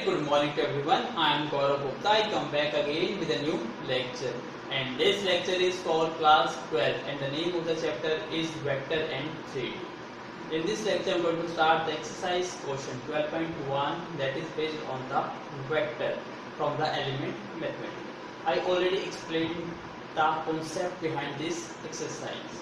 good morning to everyone. I am Gaurav Gupta. I come back again with a new lecture. And this lecture is for class 12 and the name of the chapter is Vector and 3D. In this lecture I am going to start the exercise question 12.1 that is based on the vector from the element method. I already explained the concept behind this exercise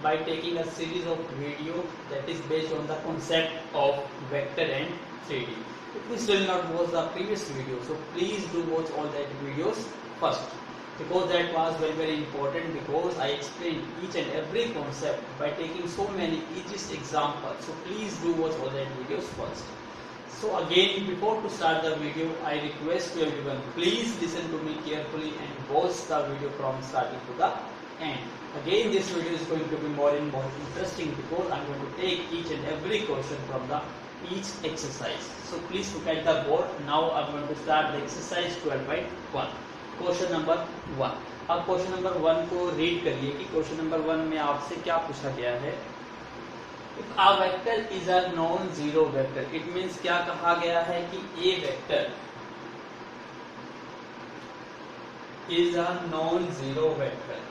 by taking a series of video that is based on the concept of vector and 3D. If you still not watch the previous video, so please do watch all that videos first, because that was very important, because I explained each and every concept by taking so many easiest examples. So please do watch all that videos first. So again, before to start the video, I request to everyone, please listen to me carefully and watch the video from starting to the end. Again, this video is going to be more and more interesting because I am going to take each and every question from the each exercise. So please look at the board. Now I am going to start the exercise 12.1. Question number 1. अब question number 1 को read करिए कि question number 1 में आपसे क्या पूछा गया है. If a vector is a non-zero vector, it means क्या कहा गया है कि a vector is a non-zero vector.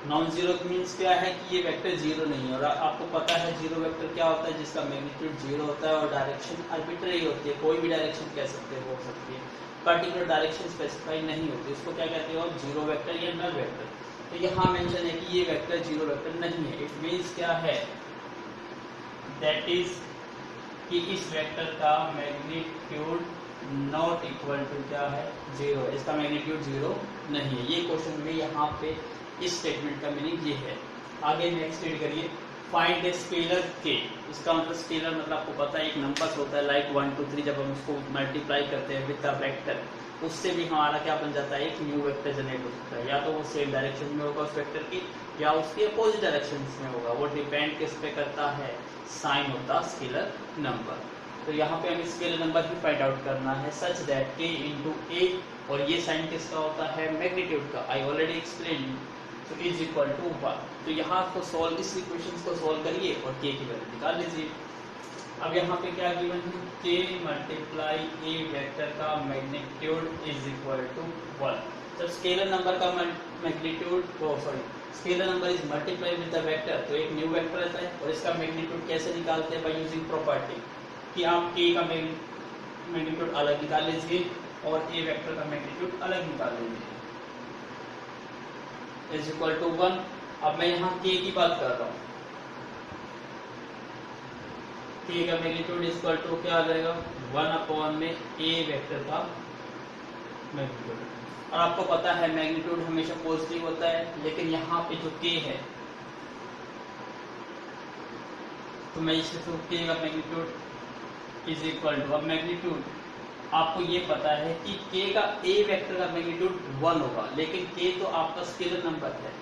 Non zero means क्या है कि ये वेक्टर जीरो नहीं है. और आपको पता है जीरो वेक्टर क्या होता है, जिसका मैग्नीट्यूड जीरो होता है और डायरेक्शन आर्बिट्रेरी होती है. कोई भी डायरेक्शन कह सकते हो सकती है, पर्टिकुलर डायरेक्शन स्पेसिफाई नहीं होती. इसको क्या कहते हो, जीरो वेक्टर या नल वेक्टर. तो यहाँ मेंशन है कि ये वेक्टर जीरो वेक्टर नहीं है. इट मीन्स क्या है, दैट इज कि इस वेक्टर का मैग्नीट्यूड नॉट इक्वल टू क्या है, जीरो. इसका मैग्नीट्यूड जीरो नहीं है. ये क्वेश्चन में यहाँ पे इस स्टेटमेंट का मीनिंग ये है. आगे नेक्स्ट रीड करिए. फाइंड ए स्केलर के. इसका मतलब स्केलर मतलब आपको पता है एक नंबर होता है लाइक 1 2 3. जब हम उसको मल्टीप्लाई करते हैं विद द वेक्टर, उससे भी हमारा क्या बन जाता है, एक न्यू वेक्टर जनरेट हो सकता है. या तो वो सेम डायरेक्शन में होगा उस वेक्टर की, या उसके अपोजिट डायरेक्शन में होगा. वो डिपेंड किस पे करता है, sign of the scalar number. तो यहाँ पे हमें स्केलर नंबर ही फाइंड आउट करना है such that k into a, और ये साइन किसका होता है, मैग्नीट्यूड का. I already explain. तो इज इक्वल टू 1. तो यहाँ को सॉल्व, इस इक्वेशन को सॉल्व करिए और k की वैल्यू निकाल लीजिए. अब यहाँ पे क्या गिवन है, k मल्टीप्लाई ए वेक्टर का मैग्नीट्यूड इज इक्वल टू 1. जब स्केलर नंबर का magnitude scalar number is multiply with the vector, तो एक न्यू वेक्टर रहता है. और इसका मैग्नीट्यूड कैसे निकालते हैं, बाय यूजिंग प्रॉपर्टी कि आप k का मैग्नीट्यूड अलग निकाल लीजिए और ए वेक्टर का मैग्नीट्यूड अलग निकाल लीजिए. Is equal to 1. अब मैं यहाँ k की बात कर रहा हूँ. k का मैग्नीट्यूड इज इक्वल टू क्या आ जाएगा, 1 अपॉन में a वेक्टर का मैग्नीट्यूड. और आपको पता है मैग्नीट्यूड हमेशा पॉजिटिव होता है, लेकिन यहाँ पे जो k है, तो मैं इसे तो k का मैग्नीट्यूड इज इक्वल टू, अब मैग्नीट्यूड आपको ये पता है कि k का a वेक्टर का मैग्नीट्यूड 1 होगा, लेकिन k तो आपका स्केलर नंबर है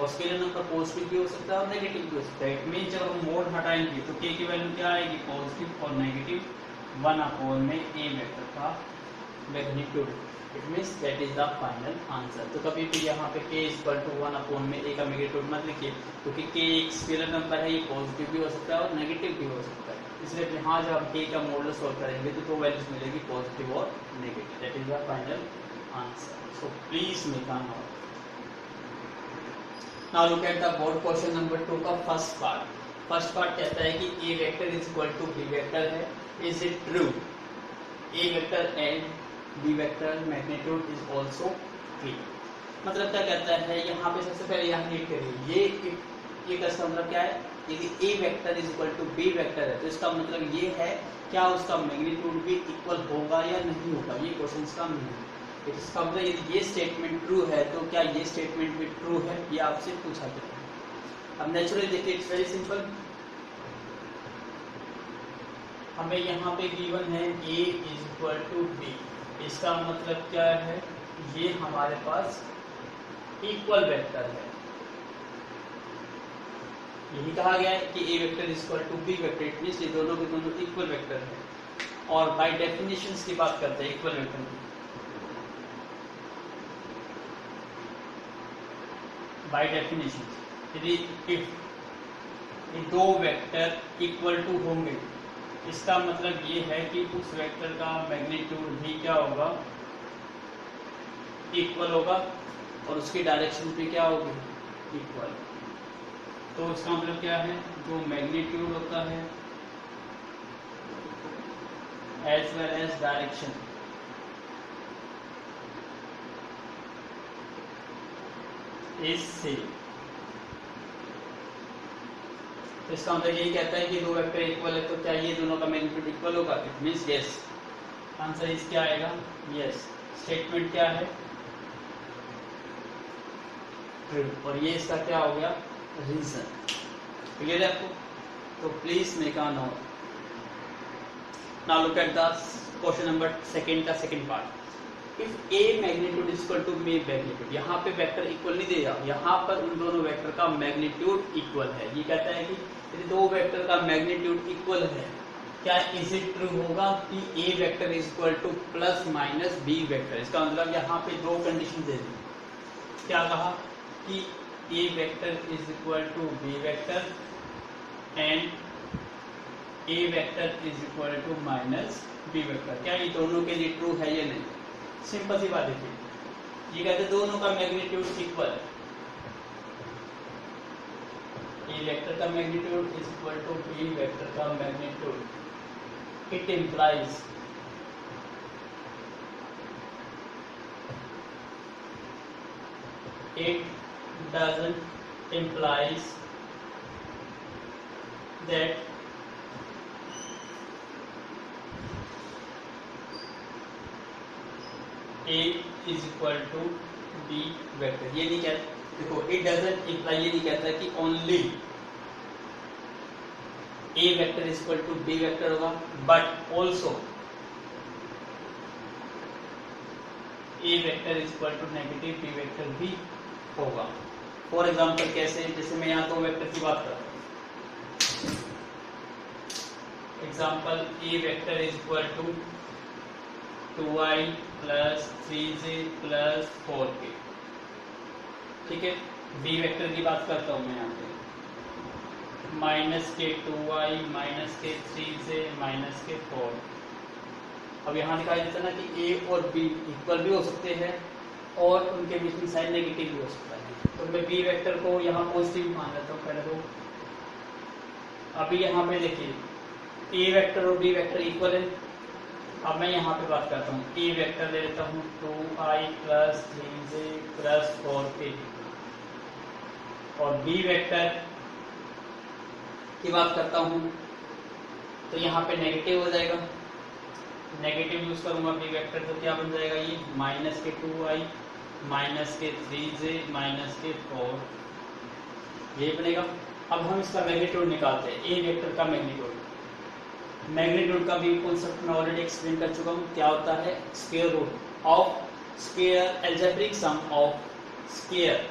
और स्केलर नंबर पॉजिटिव भी हो सकता है और नेगेटिव भी हो सकता है. इट मीन जब हम मोड हटाएंगे तो k की वैल्यू क्या आएगी, पॉजिटिव और नेगेटिव 1 अपॉन में a वेक्टर का magnitude. It means that is the final answer. तो कभी भी यहाँ पे k इक्वल टू 1 अपॉन में a का मैग्नीट्यूड मत लिखिए, क्योंकि k एक स्केलर नंबर है, ये पॉजिटिव भी हो सकता है और नेगेटिव भी हो सकता है. इसलिए यहाँ जब हम k का मॉडुलस सॉल्व करेंगे तो दो वैल्यूज मिलेगी, पॉजिटिव और negative. That is the final answer. So please make a note. Now look at the board. Question number 2 का फर्स्ट पार्ट. फर्स्ट पार्ट कहता है कि a vector is equal to b vector है. Is it true? a vector and b vector magnitude is also 3. मतलब क्या कहता है, यहाँ पे सबसे पहले यहाँ रीड करिए. ये का मतलब क्या है, यदि a vector is equal to b vector है तो इसका मतलब ये है क्या उसका मैग्नीट्यूड भी इक्वल होगा या नहीं होगा. ये क्वेश्चन का मीनिंग. इसका मतलब यदि ये स्टेटमेंट ट्रू है तो क्या ये स्टेटमेंट भी ट्रू है, ये आपसे पूछा गया है. अब नेचुरली देखिए, इट्स वेरी सिंपल. हमें यहाँ पे गिवन है a is equal to b. इसका मतलब क्या है, ये हमारे पास इक्वल वेक्टर है. यही कहा गया है कि a vector is equal to b vector. It means ये दोनों के दोनों इक्वल वेक्टर है. और बाय डेफिनेशंस की बात करते हैं इक्वल वेक्टर की. बाय डेफिनेशन यदि इफ ये दो वेक्टर इक्वल टू होंगे, इसका मतलब ये है कि उस वेक्टर का मैग्नीट्यूड भी क्या होगा, इक्वल होगा, और उसकी डायरेक्शन भी क्या होगी, इक्वल। तो इसका मतलब क्या है, जो मैग्नीट्यूड होता है as well as direction is same. तो इसका मतलब यही कहता है कि दो वेक्टर इक्वल है, तो क्या ये दोनों का मैग्नीट्यूड इक्वल होगा? It means yes. आंसर इस क्या आएगा, यस। स्टेटमेंट क्या है, ट्रू। और ये इसका क्या हो गया, रीजन। क्लियर है आपको? तो please make a note. Now look at the question number second का second part. If A magnitude is equal to B magnitude, यहाँ पे वेक्टर इक्वल नहीं दिया, यहाँ पर उन दोनों वेक्टर का मैग्नीट्यूड इक्वल है। ये कहता है कि यदि दो वेक्टर का मैग्नीट्यूड इक्वल है, क्या इज इट ट्रू होगा कि A vector is equal to plus minus B vector. इसका मतलब यहाँ पे दो कंडीशन दे दी। क्या कहा कि A vector is equal to B vector and A vector is equal to minus B vector. क्या ये दोनों के लिए ट्रू है या नहीं? सिंपल सी बात देखिए, ये कहते हैं दोनों का मैग्नीट्यूड इक्वल है। ए वेक्टर का magnitude is equal to B vector का magnitude. It implies it doesn't implies that A is equal to B vector। ये नहीं कहता, देखो it doesn't imply, ये नहीं कहता कि only A vector is equal to B vector होगा, but also A vector is equal to negative B vector भी होगा। फॉर एग्जाम्पल कैसे, जैसे मैं यहाँ दो वेक्टर की बात करता हूँ। Example a vector is equal to 2i plus 3j plus 4k, ठीक है। बी वेक्टर की बात करता हूँ मैं यहाँ पे, माइनस के 2i माइनस के 3j माइनस के 4। अब यहाँ दिखाई देता है ना कि ए और बी इक्वल भी हो सकते हैं और उनके बीच में साइन नेगेटिव भी हो सकता है। तो मैं बी वेक्टर को यहाँ पॉजिटिव मान लेता हूँ पहले तो। अभी यहाँ पे देखिए ए वेक्टर और बी वेक्टर इक्वल है। अब मैं यहाँ पे बात करता हूँ, ए वेक्टर ले लेता हूँ 2i plus 3j plus 4k, और बी वेक्टर की बात करता हूँ तो यहाँ पे नेगेटिव हो जाएगा। नेगेटिव यूज करूंगा बी वेक्टर तो क्या बन जाएगा, ये माइनस के 2i माइनस के 3j माइनस के 4, यही बनेगा। अब हम इसका मैग्नीट्यूड निकालते हैं, ए वेक्टर का मैग्नीट्यूड। मैग्नीट्यूड का भी कॉन्सेप्ट मैं ऑलरेडी एक्सप्लेन कर चुका हूँ। क्या होता है, square root of square algebraic sum of square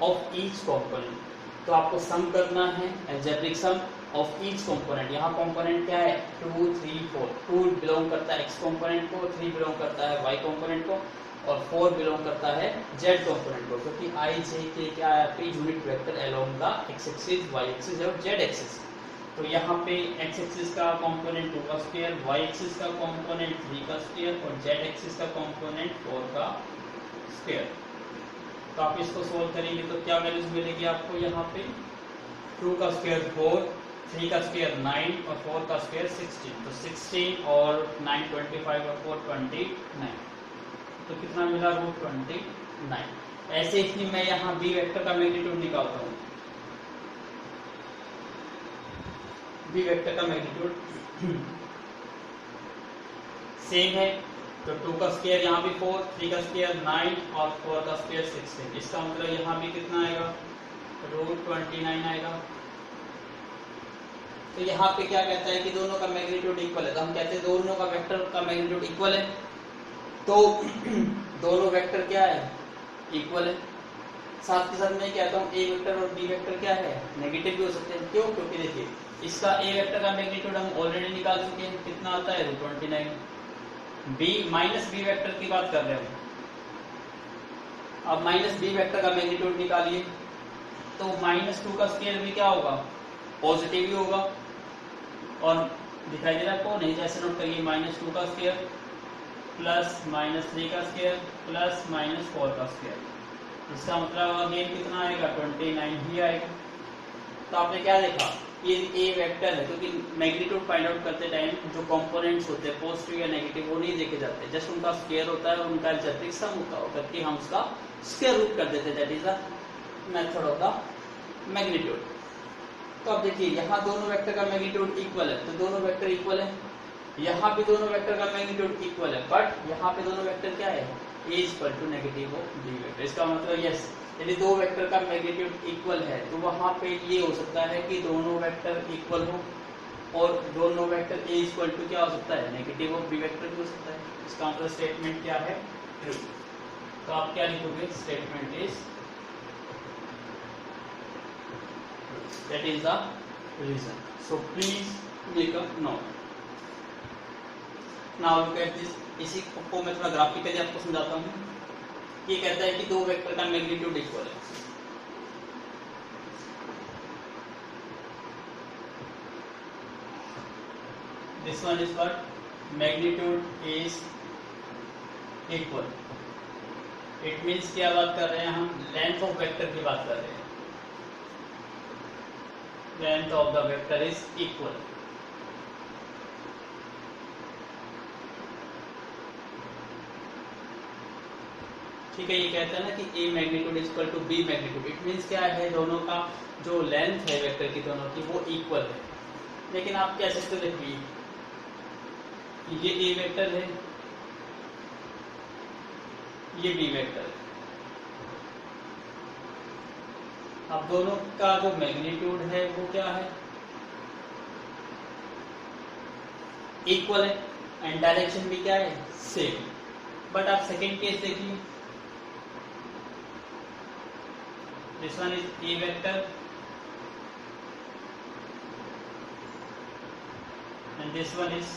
of each component. तो आपको सम करना है algebraic sum of each component. यहाँ कंपोनेंट क्या है, 2 3 4। 2 बिलोंग करता है x कंपोनेंट को, 3 बिलोंग करता है y कंपोनेंट को, और 4 बिलोंग करता है z कंपोनेंट को, क्योंकि i j k क्या है, आपके unit vector along the x axis, y axis और z एक्सिस। तो यहाँ पे x एक्सिस का कंपोनेंट 2 का स्क्वायर, y एक्सिस का कंपोनेंट 3 का स्क्वायर और z एक्सिस का कंपोनेंट 4 का स्क्वायर। तो आप इसको सोल्व करेंगे तो क्या वैल्यूज मिलेगी आपको, यहाँ पे 2 का स्क्वायर 4, 3 का स्क्वायर 9 और 4 का स्क्वायर 16। तो 16 और 9 25 और 4 29। तो कितना मिला, √29। ऐसे ही मैं यहाँ बी वेक्टर का मैग्नीट्यूड निकालता हूँ। बी वेक्टर का मैग्नीट्यूड सेम है, तो 2 का स्क्वायर यहाँ भी 4, 3 का स्क्वायर 9 और 4 का स्क्वायर 16। इसका मतलब यहाँ भी कितना आएगा, √29 आएगा। तो यहाँ पे क्या कहता है कि दोनों का मैग्नीट्यूड इक्वल है, तो हम कहते हैं दोनों का वेक्टर का मैग्नीट्यूड इक्वल है। तो दोनों वेक्टर क्या है, इक्वल है। साथ के साथ मैं कहता हूँ ए वेक्टर और बी वेक्टर क्या है, नेगेटिव भी हो सकते हैं। क्यों, क्योंकि देखिए इसका ए वेक्टर का मैग्नीट्यूड हम ऑलरेडी निकाल चुके हैं, कितना आता है, √29। बी माइनस बी वेक्टर की बात कर रहे हैं। अब माइनस बी वेक्टर का मैग्नीट्यूड निकालिए तो -2 का स्क्वायर भी क्या होगा, पॉजिटिव ही होगा। और दिखाई दे रहा है आपको, नहीं जैसे नोट करिए, -2 का स्क्वायर प्लस -3 का स्क्वायर प्लस -4 का स्क्वायर, इसका मतलब अगेन कितना आएगा, 29 ही आएगा। तो आपने क्या देखा, ये ए वेक्टर है, क्योंकि मैग्नीट्यूड फाइंड आउट करते टाइम जो कंपोनेंट्स होते हैं पॉजिटिव या नेगेटिव वो नहीं देखे जाते, जस्ट उनका स्क्वायर होता है और उनका अलजेब्रिक सम होता है, करके हम उसका स्क्वायर रूट कर देते हैं, that is the method of the magnitude. तो अब देखिए यहाँ दोनों वेक्टर का मैग्नीट्यूड इक्वल है, तो दोनों वेक्टर इक्वल है, यहाँ भी दोनों वेक्टर का मैग्नीट्यूड इक्वल है, बट यहाँ पे दोनों वेक्टर क्या है, a equal to negative of b vector. इसका मतलब यस, यदि दो वेक्टर का मैग्नीट्यूड इक्वल है तो वहां पे ये हो सकता है कि दोनों वेक्टर इक्वल हो, और दोनों वेक्टर a इक्वल टू क्या हो सकता है, नेगेटिव ऑफ b वेक्टर भी हो सकता है। इसका मतलब स्टेटमेंट क्या है, ट्रू। तो आप क्या लिखोगे, statement is, that is the reason, so please make a note. Now look at this, इसी को मैं थोड़ा ग्राफिकली आपको समझाता हूँ। ये कहता है कि दो वेक्टर का मैग्नीट्यूड इक्वल है, this one is what, magnitude is equal. It means क्या बात कर रहे हैं हम, लेंथ ऑफ वेक्टर की बात कर रहे हैं, length of the vector is equal. ठीक है, ये कहता है ना कि a magnitude is equal to b magnitude, it means क्या है, दोनों का जो लेंथ है वेक्टर की दोनों की वो इक्वल है। लेकिन आप कैसे तो देखिए, ये a वेक्टर है, ये b वेक्टर है, अब दोनों का जो मैग्नीट्यूड है वो क्या है, इक्वल है, एंड डायरेक्शन भी क्या है, सेम। बट आप सेकेंड केस देखिए, this one is a vector and this one is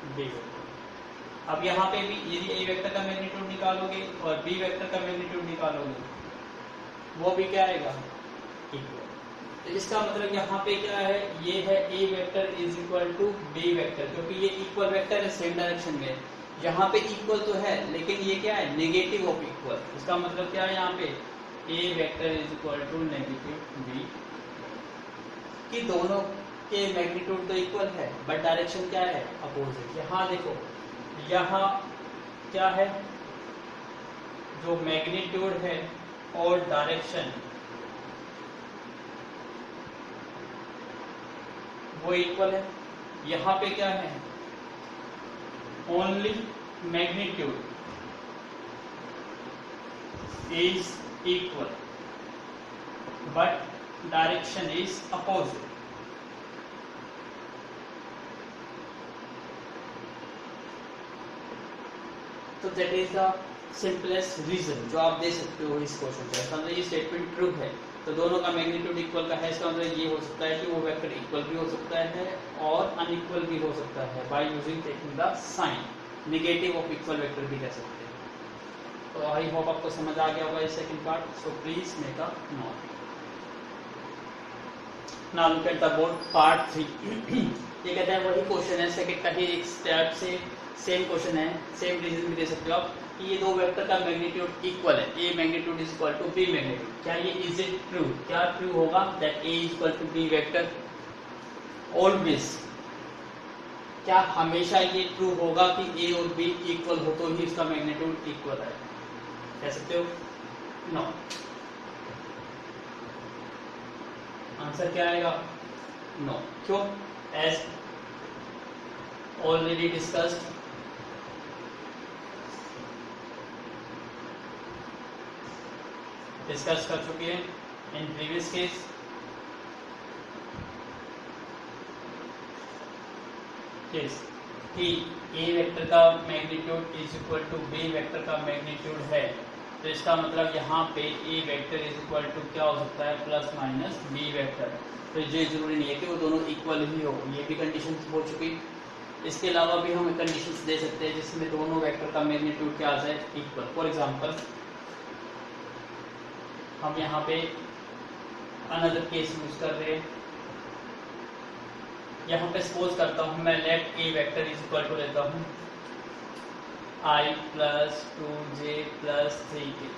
b vector। अब यहाँ पे भी यदि a वेक्टर का मैग्नीट्यूड निकालोगे और b वेक्टर का मैग्नीट्यूड निकालोगे, वो भी क्या आएगा, इक्वल। तो इसका मतलब यहाँ पे क्या है, ये है a vector is equal to b vector, क्योंकि ये इक्वल वेक्टर है, सेम डायरेक्शन में। यहाँ पे इक्वल तो है, लेकिन ये क्या है, नेगेटिव ऑफ इक्वल। इसका मतलब क्या है, यहाँ पे a vector is equal to negative b, कि दोनों के मैग्नीट्यूड तो इक्वल है बट डायरेक्शन क्या है, अपोजिट। यहाँ देखो, यहाँ क्या है, जो मैग्नीट्यूड है और डायरेक्शन वो इक्वल है। यहाँ पे क्या है, only magnitude is equal but direction is opposite। तो that is the simplest reason जो आप दे सकते हो इस क्वेश्चन का। समझो ये स्टेटमेंट ट्रू है, तो दोनों का मैग्नीट्यूड इक्वल का है, इसका मतलब ये हो सकता है कि वो वेक्टर इक्वल भी हो सकता है और अनइक्वल भी हो सकता है, by using taking the sign, negative of equal vector भी कह सकते हैं। तो आई होप आपको समझ आ गया होगा ये second part, so please make a note. Now look at the board part 3। ये कहता है वही क्वेश्चन है, सेकंड का ही एक स्टेप से सेम क्वेश्चन है, सेम रीजन भी दे सकते हो आप कि ये दो वेक्टर का मैग्नीट्यूड इक्वल है, a magnitude is equal to b magnitude. क्या ये इज इट ट्रू, क्या ट्रू होगा that a is equal to b vector, always. क्या हमेशा ये ट्रू होगा कि a और b इक्वल हो तो ही इसका मैग्नीट्यूड इक्वल है, कह सकते हो, नो। आंसर क्या आएगा, नो। क्यों, एज ऑलरेडी डिस्कस्ड, डिस्कस कर चुके हैं इन प्रीवियस केस। केस कि a वेक्टर का magnitude is equal to b vector का मैग्नीट्यूड है, तो इसका मतलब यहाँ पे a vector is equal to क्या हो सकता है, प्लस माइनस b वेक्टर। तो ये जरूरी नहीं है कि वो दोनों इक्वल ही हो, ये भी कंडीशन हो चुकी। इसके अलावा भी हम कंडीशंस दे सकते हैं जिसमें दोनों वेक्टर का मैग्नीट्यूड क्या आ जाए, इक्वल। फॉर एग्जांपल हम यहाँ पे अनदर केस यूज कर रहे हैं। यहाँ पे सपोज करता हूँ मैं let a vector is equal to लेता हूँ i plus 2j plus 3k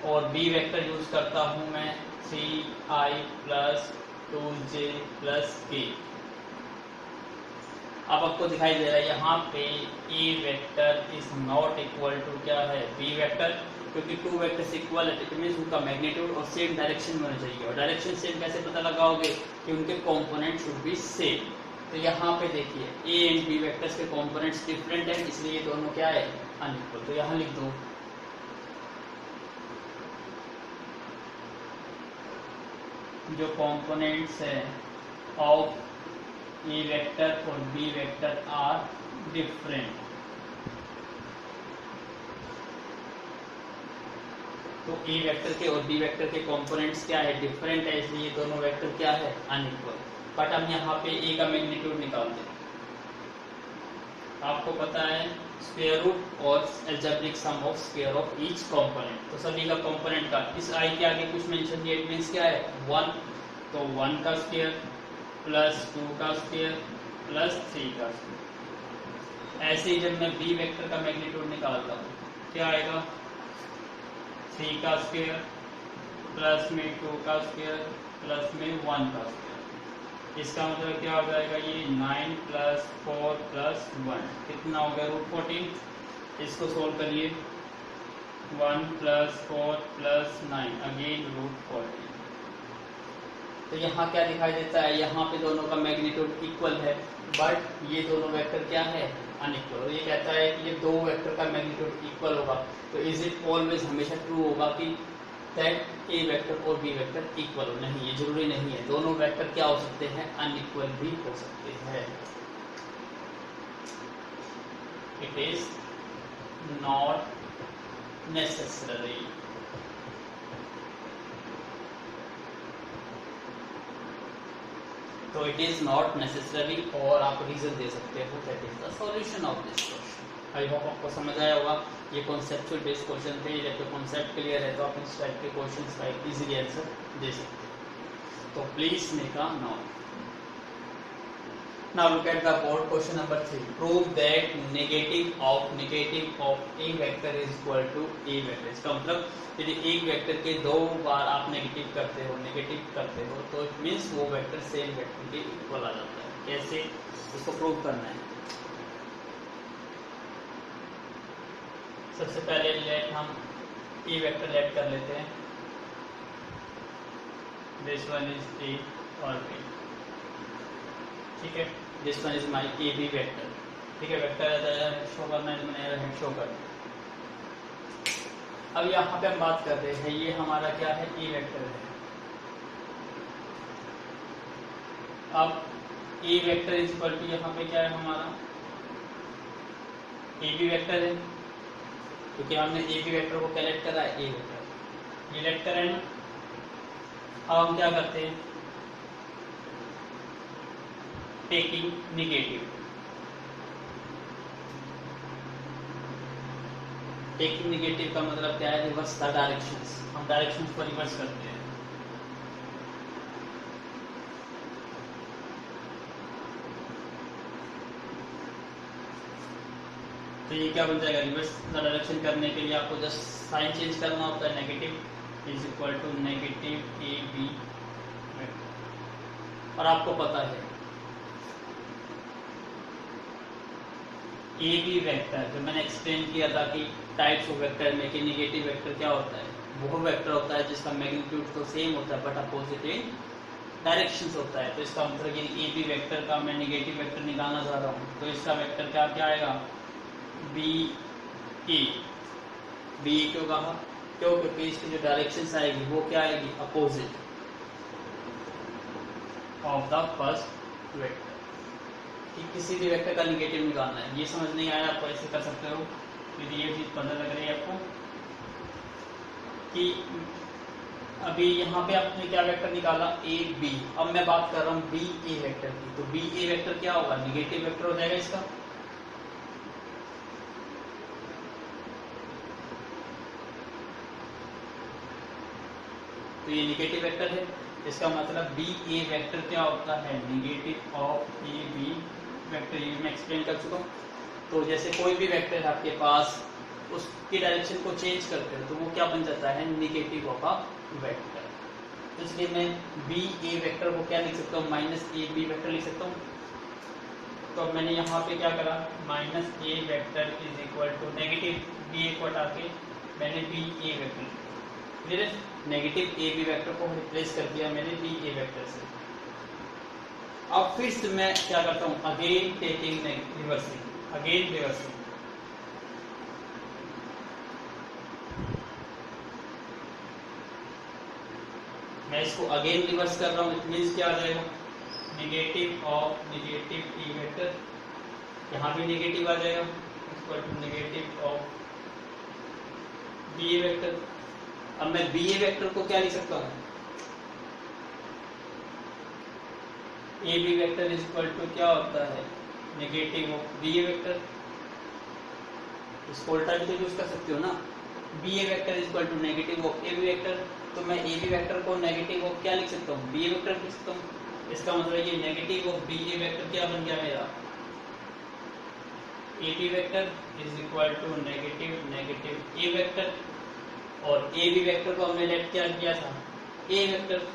और बी वेक्टर यूज करता हूँ मैं 3i plus 2j plus k। अब आपको दिखाई दे रहा है यहाँ पे A vector is not equal to क्या है बी वेक्टर, क्योंकि टू वेक्टर्स इक्वल है इट मींस उनका मैग्नीट्यूड और सेम डायरेक्शन में होना चाहिए। और डायरेक्शन सेम कैसे पता लगाओगे कि उनके कंपोनेंट शुड बी सेम। तो यहाँ पे देखिए ए एंड बी वेक्टर्स के कंपोनेंट्स डिफरेंट है, इसलिए ये दोनों क्या है अनइक्वल। तो यहाँ लिख दो जो कंपोनेंट्स है ऑफ ए वेक्टर और बी वेक्टर आर डिफरेंट। तो ए वेक्टर के और बी वेक्टर के कंपोनेंट्स क्या है डिफरेंट है, इसलिए दोनों वेक्टर क्या है अनइक्वल। बट हम यहाँ पे ए का मैग्नीट्यूड निकालते हैं। आपको पता है स्क्वायर रूट और algebraic sum of square of each component. तो सभी का कंपोनेंट का इस आई के आगे कुछ मेंशन किया, इट मींस क्या है 1। तो 1 का स्क्वायर प्लस 2 का स्क्वायर प्लस 3 का स्क्वायर। ऐसे ही जब मैं बी वेक्टर का मैग्नीट्यूड निकालता हूँ क्या आएगा 3 का स्क्वायर प्लस में 2 का स्क्वायर प्लस में 1 का स्क्वायर। इसका मतलब क्या हो जाएगा ये 9 प्लस 4 प्लस 1 कितना हो गया √14। इसको सोल्व करिए 1 प्लस 4 प्लस 9 अगेन √14। तो यहाँ क्या दिखाई देता है यहाँ पे दोनों का मैग्नीट्यूड इक्वल है, बट ये दोनों वेक्टर क्या है अनइक्वल। और ये कहता है कि ये दो वेक्टर का मैग्नीट्यूड इक्वल होगा। तो इज इट ऑलवेज हमेशा ट्रू होगा कि दैट ए वेक्टर और बी वेक्टर इक्वल हो? नहीं, ये जरूरी नहीं है। दोनों वेक्टर क्या हो सकते हैं अनइक्वल भी हो सकते हैं। It is not necessary. तो इट इज नॉट नेसेसरी और आप रीजन दे सकते हो that is the solution of this question. I hope आपको समझ आया होगा। ये कॉन्सेप्चुअल बेस्ड क्वेश्चन थे। जब तो कॉन्सेप्ट क्लियर है तो आप इस टाइप के क्वेश्चंस का इजीली आंसर दे सकते हैं। तो please make a note. Now look at the board question number 3. Prove that negative of a vector is equal to a vector. इसका मतलब यदि एक वेक्टर के दो बार आप नेगेटिव करते हो तो इट मीन्स वो वेक्टर सेम वेक्टर के इक्वल आ जाता है। कैसे इसको प्रूव करना है? सबसे पहले लेट हम ए वेक्टर लेट कर लेते हैं। दिस वन इज ए और बी, ठीक है। This one is my A B vector, ठीक है। वेक्टर शो करना है, मैंने शो कर दिया। अब यहाँ पे हम बात कर रहे हैं ये हमारा क्या है ए वेक्टर है। अब ए वेक्टर इज इक्वल टू यहाँ पे क्या है हमारा ए बी वेक्टर है, क्योंकि हमने ए बी वेक्टर को कलेक्ट करा है ए वेक्टर, ये वेक्टर है ना। अब हम क्या करते हैं टेकिंग निगेटिव। टेकिंग निगेटिव का मतलब क्या है रिवर्स द डायरेक्शंस। हम डायरेक्शंस को रिवर्स करते हैं। तो ये क्या बन जाएगा रिवर्स द डायरेक्शन करने के लिए आपको जस्ट साइन चेंज करना होता है। Negative is equal to negative A B vector. और आपको पता है ए बी वेक्टर जो मैंने एक्सप्लेन किया था कि टाइप्स ऑफ वेक्टर में कि निगेटिव वेक्टर क्या होता है, वो वेक्टर होता है जिसका मैग्नीट्यूड तो सेम होता है बट अपोजिट इन डायरेक्शंस होता है। तो इसका मतलब ये ए बी वेक्टर का मैं निगेटिव वेक्टर निकालना चाह रहा हूँ तो इसका वेक्टर क्या क्या आएगा बी ए। बी ए क्यों कहा? क्यों? क्योंकि इसकी जो डायरेक्शंस आएगी वो क्या आएगी opposite of the first vector. कि किसी भी वेक्टर का निगेटिव निकालना है। ये समझ नहीं आया आपको ऐसे कर सकते हो। यदि ये चीज पता लग रही है आपको कि अभी यहाँ पे आपने क्या वेक्टर निकाला ए बी। अब मैं बात कर रहा हूँ बी ए वेक्टर की। तो बी ए वेक्टर क्या होगा निगेटिव वेक्टर हो जाएगा इसका। तो तो ये निगेटिव वेक्टर है, इसका मतलब बी ए वेक्टर क्या होता है, negative of A B vector. ये मैं एक्सप्लेन कर चुका हूँ। तो जैसे कोई भी वेक्टर है आपके पास, उसकी डायरेक्शन को चेंज करते हो तो वो क्या बन जाता है, निगेटिव ऑफ अ वेक्टर। तो इसलिए मैं बी ए वेक्टर को क्या लिख सकता हूँ, माइनस ए बी वेक्टर लिख सकता हूँ। तो अब मैंने यहाँ पे क्या करा, minus A vector is equal to negative B A को हटा के मैंने बी ए वेक्टर, फिर नेगेटिव ए बी वेक्टर को रिप्लेस कर दिया मैंने बी ए वेक्टर से। अब फिर से मैं क्या करता हूँ, again taking reversing, again reversing. मैं इसको अगेन रिवर्स कर रहा हूँ, इट मीन्स क्या आ जाएगा, negative of negative E vector, यहाँ भी निगेटिव आ जाएगा, equal to negative of B A vector. अब मैं बी ए वेक्टर को क्या लिख सकता हूँ, A B vector is equal to क्या होता है, negative of B A vector. इसको उल्टा भी तो यूज कर सकते हो ना, B A vector is equal to negative of A B vector. तो मैं ए बी वेक्टर को नेगेटिव ऑफ क्या लिख सकता हूँ, बी ए वेक्टर लिख सकता हूँ। इसका मतलब ये negative of B A vector क्या बन गया मेरा, A B vector is equal to negative negative A vector. और ए बी वेक्टर को हमने लेट क्या किया था, A vector.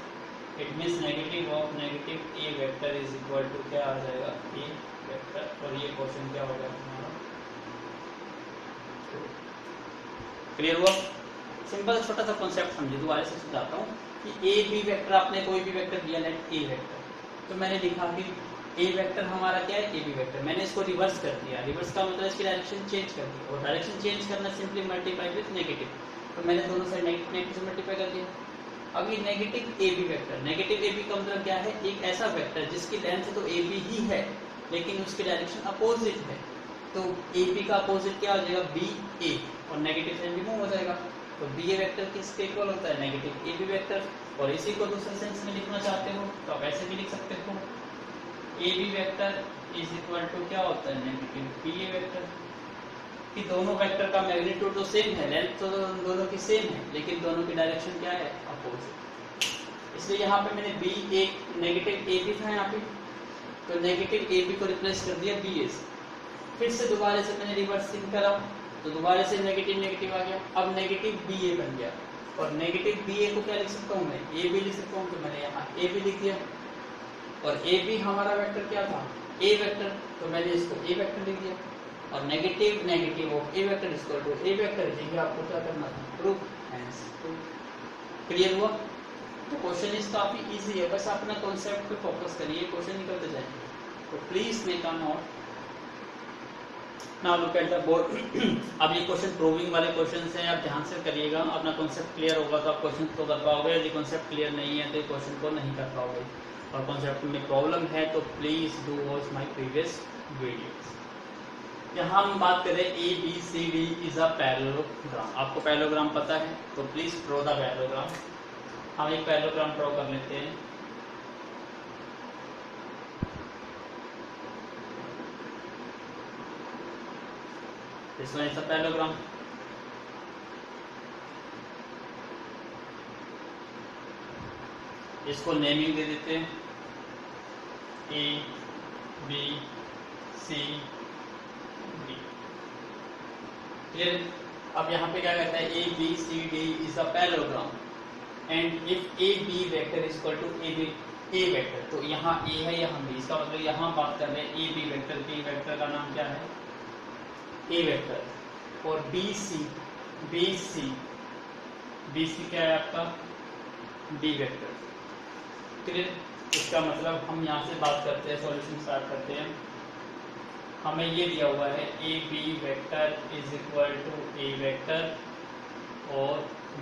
It means negative of negative A vector is equal to क्या आ जाएगा, ए वेक्टर। और ये क्वेश्चन क्या होगा हमारा, क्लियर हुआ। सिंपल छोटा सा कॉन्सेप्ट समझे, दोबारा से समझाता हूँ कि ए बी वेक्टर, आपने कोई भी वेक्टर दिया लेट ए वेक्टर, तो मैंने लिखा कि ए वेक्टर हमारा क्या है, ए बी वेक्टर। मैंने इसको रिवर्स कर दिया, रिवर्स का मतलब इसकी डायरेक्शन चेंज कर दी, और डायरेक्शन चेंज करना सिंपली मल्टीप्लाई विद नेगेटिव। तो मैंने दोनों साइड नेगेटिव से मल्टीप्लाई कर दिया। अब ये negative A B vector, negative A B का मतलब क्या है, एक ऐसा वेक्टर जिसकी लेंथ तो ए बी ही है लेकिन उसकी डायरेक्शन अपोजिट है। तो ए बी का अपोजिट क्या हो जाएगा, बी ए, और नेगेटिव साइन रिमूव हो जाएगा। तो बी ए वेक्टर किसके इक्वल होता है, नेगेटिव ए बी वेक्टर। और इसी को दूसरे सेंस में लिखना चाहते हो तो आप ऐसे भी लिख सकते हो, A B vector is equal to क्या होता है, नेगेटिव बी ए वेक्टर। कि दोनों वेक्टर का मैग्नीट्यूड तो सेम है, लेंथ तो दोनों की सेम है, लेकिन दोनों की डायरेक्शन क्या है, अपोजिट। इसलिए यहाँ पे मैंने B A negative A B था यहाँ पे, तो नेगेटिव ए बी को रिप्लेस कर दिया बी ए से। फिर से दोबारा से मैंने रिवर्सिंग करा तो दोबारा से नेगेटिव नेगेटिव आ गया। अब नेगेटिव बी ए बन गया, और नेगेटिव बी ए को क्या लिख सकता हूँ मैं, ए बी लिख सकता हूँ। तो मैंने यहाँ ए बी लिख दिया, और ए बी हमारा वेक्टर क्या था, ए वेक्टर, तो मैंने इसको ए वेक्टर लिख दिया। और negative negative of A vector equal to A vector, देखिए आपको क्या करना था, प्रूफ। हेंस क्लियर हुआ। तो क्वेश्चन इस काफी इजी है, बस अपना कॉन्सेप्ट पे फोकस करिए, क्वेश्चन निकलते जाएंगे। तो please make a note. Now look at the board. अब ये क्वेश्चन प्रूविंग वाले क्वेश्चंस हैं, आप ध्यान से करिएगा, अपना कॉन्सेप्ट क्लियर होगा तो आप क्वेश्चन को कर पाओगे। यदि कॉन्सेप्ट क्लियर नहीं है तो क्वेश्चन को नहीं कर पाओगे, और कॉन्सेप्ट में प्रॉब्लम है तो please do watch my previous videos. यहाँ हम बात करें A B C D is a parallelogram. आपको पैरेललोग्राम पता है, तो प्लीज ड्रॉ द पैरेललोग्राम। हम एक पैरेललोग्राम ड्रॉ कर लेते हैं। This one is a parallelogram. इसको नेमिंग दे देते हैं, A B C D. Clear. अब यहाँ पे क्या कहता है, A B C D is a parallelogram and if A B vector is equal to A B A vector. तो यहाँ ए है, यहाँ बी, इसका मतलब यहाँ बात कर रहे हैं ए बी वेक्टर की। वेक्टर का नाम क्या है, ए वेक्टर। और बी सी क्या है आपका, डी वेक्टर। क्लियर। इसका मतलब हम यहाँ से बात करते हैं, सॉल्यूशन स्टार्ट करते हैं। हमें ये दिया हुआ है A B vector is equal to A vector और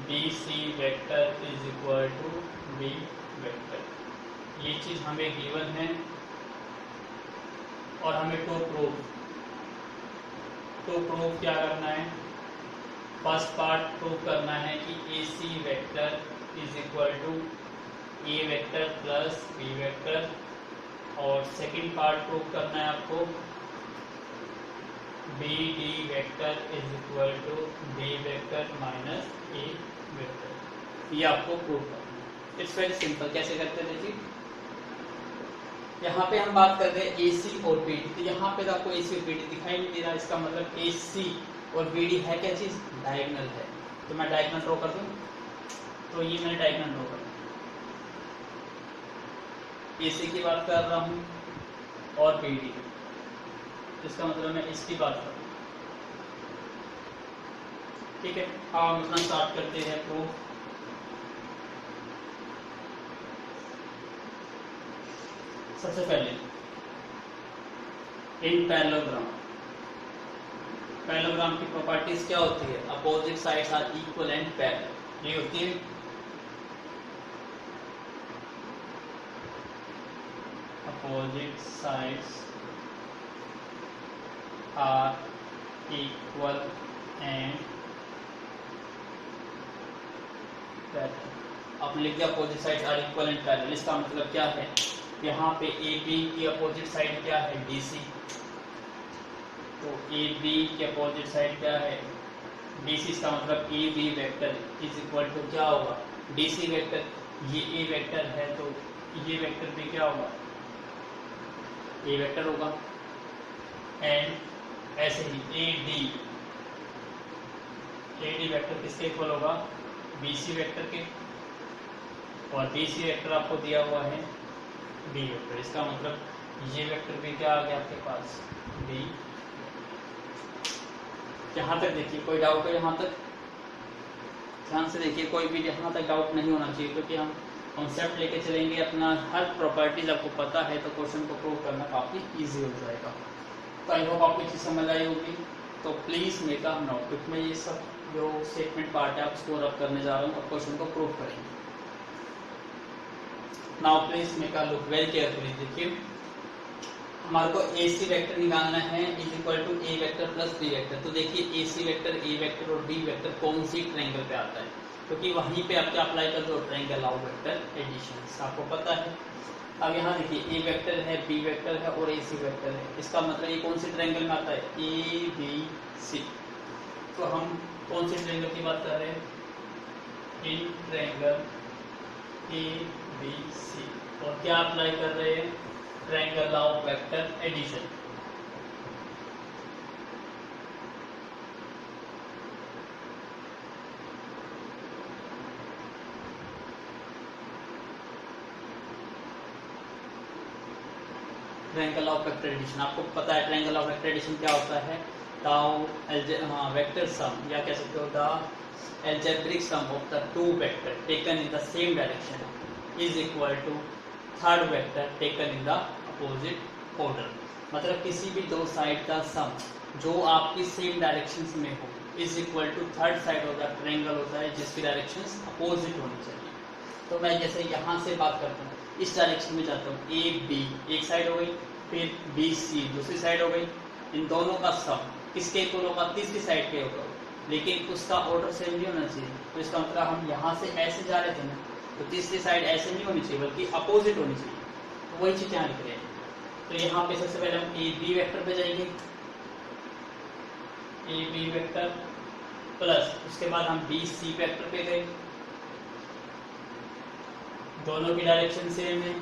B C vector is equal to B vector. ये चीज़ हमें गिवन है, और हमें टू प्रूफ क्या करना है। फर्स्ट पार्ट प्रूव करना है कि A C vector is equal to A vector plus B vector, और सेकंड पार्ट प्रूव करना है आपको B D vector is equal to B vector minus A vector. ये आपको प्रूव करना है। It's very simple. कैसे करते हैं देखिए, यहाँ पे हम बात कर रहे हैं AC और BD, तो यहाँ पे तो आपको AC और BD दिखाई नहीं दे रहा, इसका मतलब AC और BD है क्या चीज, डायगोनल है। तो मैं डायगोनल ड्रॉ कर दूं, तो ये मैंने डायगोनल ड्रॉ कर दिया। AC की बात कर रहा हूँ और BD, इसका मतलब मैं इसकी बात कर रहा हूँ। ठीक है, अब हम अपना स्टार्ट करते हैं प्रूफ। सबसे पहले इन पैरेललोग्राम, पैरेललोग्राम की प्रॉपर्टीज क्या होती है, opposite sides are equal and parallel, ये होती है। Opposite sides are equal and parallel. आपने लिख दिया opposite sides are equal and parallel, इसका मतलब क्या है, यहाँ पे AB की अपोजिट साइड क्या है, DC, तो AB की अपोजिट साइड क्या है, DC, इसका मतलब AB vector is equal to क्या होगा, DC वेक्टर। ये A वेक्टर है तो ये वेक्टर भी क्या होगा, A वेक्टर होगा। एंड ऐसे ही AD वेक्टर किसके इक्वल होगा, BC वेक्टर के, और BC वेक्टर आपको दिया हुआ है B वेक्टर, इसका मतलब ये वेक्टर भी क्या आ गया आपके पास, B। यहाँ तक देखिए, कोई डाउट है यहाँ तक, ध्यान से देखिए, कोई भी यहाँ तक डाउट नहीं होना चाहिए, क्योंकि हम कॉन्सेप्ट लेके चलेंगे अपना, हर प्रॉपर्टीज आपको पता है तो क्वेश्चन को प्रूव करना काफ़ी इजी हो जाएगा। तो आई होप आपको चीज़ समझ आई होगी। तो प्लीज़ मेक अ नोट, क्योंकि मैं ये सब जो स्टेटमेंट पार्ट है आप स्कोर अप करने जा रहा हूँ और क्वेश्चन को प्रूव करेंगे। Now please make a look very carefully. देखिए, हमारे को AC वेक्टर निकालना है is equal to A vector plus B vector. तो देखिए AC वेक्टर, A वेक्टर और B वेक्टर कौन सी ट्रायंगल पे आता है, क्योंकि वहीं पे आप क्या अप्लाई कर दो, ट्रायंगल ऑफ वेक्टर एडिशन, आपको पता है। अब यहाँ देखिए A वेक्टर है, B वेक्टर है और AC वेक्टर है, इसका मतलब ये कौन सी ट्रायंगल में आता है, ABC। तो हम कौन सी ट्रायंगल की बात कर रहे हैं, इन ट्रायंगल ABC, और क्या अप्लाई कर रहे हैं, triangle of vector addition. Triangle of vector addition, आपको पता है ट्रायंगल ऑफ वेक्टर एडिशन क्या होता है, वेक्टर सम, या कह सकते हो the algebraic sum of the two vector taken in the same direction is equal to third vector taken in the opposite order. मतलब किसी भी दो साइड का सम जो आपकी सेम डायरेक्शंस में हो is equal to third side होता है, ट्रायंगल होता है जिसकी डायरेक्शंस अपोजिट होनी चाहिए। तो मैं जैसे यहाँ से बात करता हूँ, इस डायरेक्शन में जाता हूँ, AB एक साइड हो गई, फिर BC दूसरी साइड हो गई, इन दोनों का सम किसके इक्वल होगा, तीसरी साइड के होगा, लेकिन उसका ऑर्डर सेम नहीं होना चाहिए। तो इसका मतलब हम यहाँ से ऐसे जा रहे थे ना, तो तीसरी साइड ऐसे नहीं होनी चाहिए बल्कि अपोजिट होनी चाहिए। तो वही चीज़ यहाँ लिख रहे हैं। तो यहाँ पे सबसे पहले हम AB वेक्टर पे जाएंगे, AB वेक्टर प्लस उसके बाद हम BC वेक्टर पे गए, दोनों की डायरेक्शन सेम है,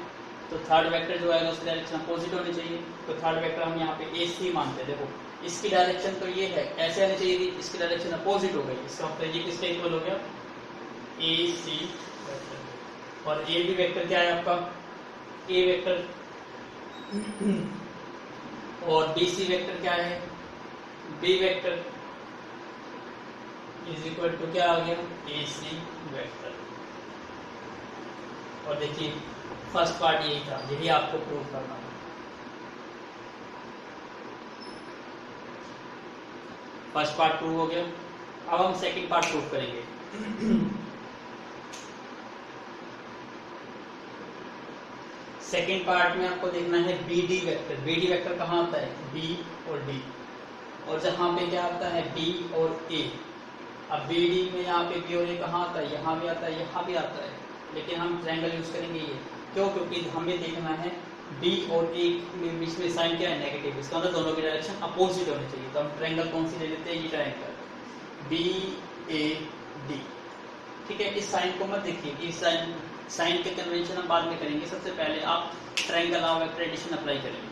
तो थर्ड वेक्टर जो है उसकी डायरेक्शन अपोजिट होनी चाहिए। तो थर्ड वेक्टर हम यहाँ पे AC मानते हैं। देखो इसकी डायरेक्शन तो ये है, ऐसे आनी चाहिए थी, इसकी डायरेक्शन अपोजिट हो गई, इसका मतलब ये किसके इक्वल हो गया, AC वेक्टर। और AB वेक्टर क्या है आपका, A वेक्टर, और BC वेक्टर क्या है, B vector, is equal to क्या आ गया, AC वेक्टर। और देखिए फर्स्ट पार्ट यही था, यही आपको प्रूव करना था। फर्स्ट पार्ट प्रूव हो गया, अब हम सेकंड पार्ट प्रूव करेंगे। सेकंड पार्ट में आपको देखना है BD वेक्टर। BD वेक्टर कहाँ आता है, B और D, और जहाँ पे क्या आता है, B और A। अब BD में यहाँ पे B और A कहाँ आता है, यहाँ भी आता है, यहाँ भी आता है, लेकिन हम ट्रायंगल यूज करेंगे ये, क्यों, क्योंकि हमें देखना है B और A के बीच में साइन क्या है, नेगेटिव, इसका मतलब दोनों की डायरेक्शन अपोजिट होनी चाहिए। तो हम ट्रायंगल कौन सी ले लेते हैं, ये ट्रायंगल BAD। ठीक है, इस साइन को मत देखिए, इस साइन साइन के कन्वेंशन हम बाद में करेंगे, सबसे पहले आप triangle law of vector addition apply करेंगे।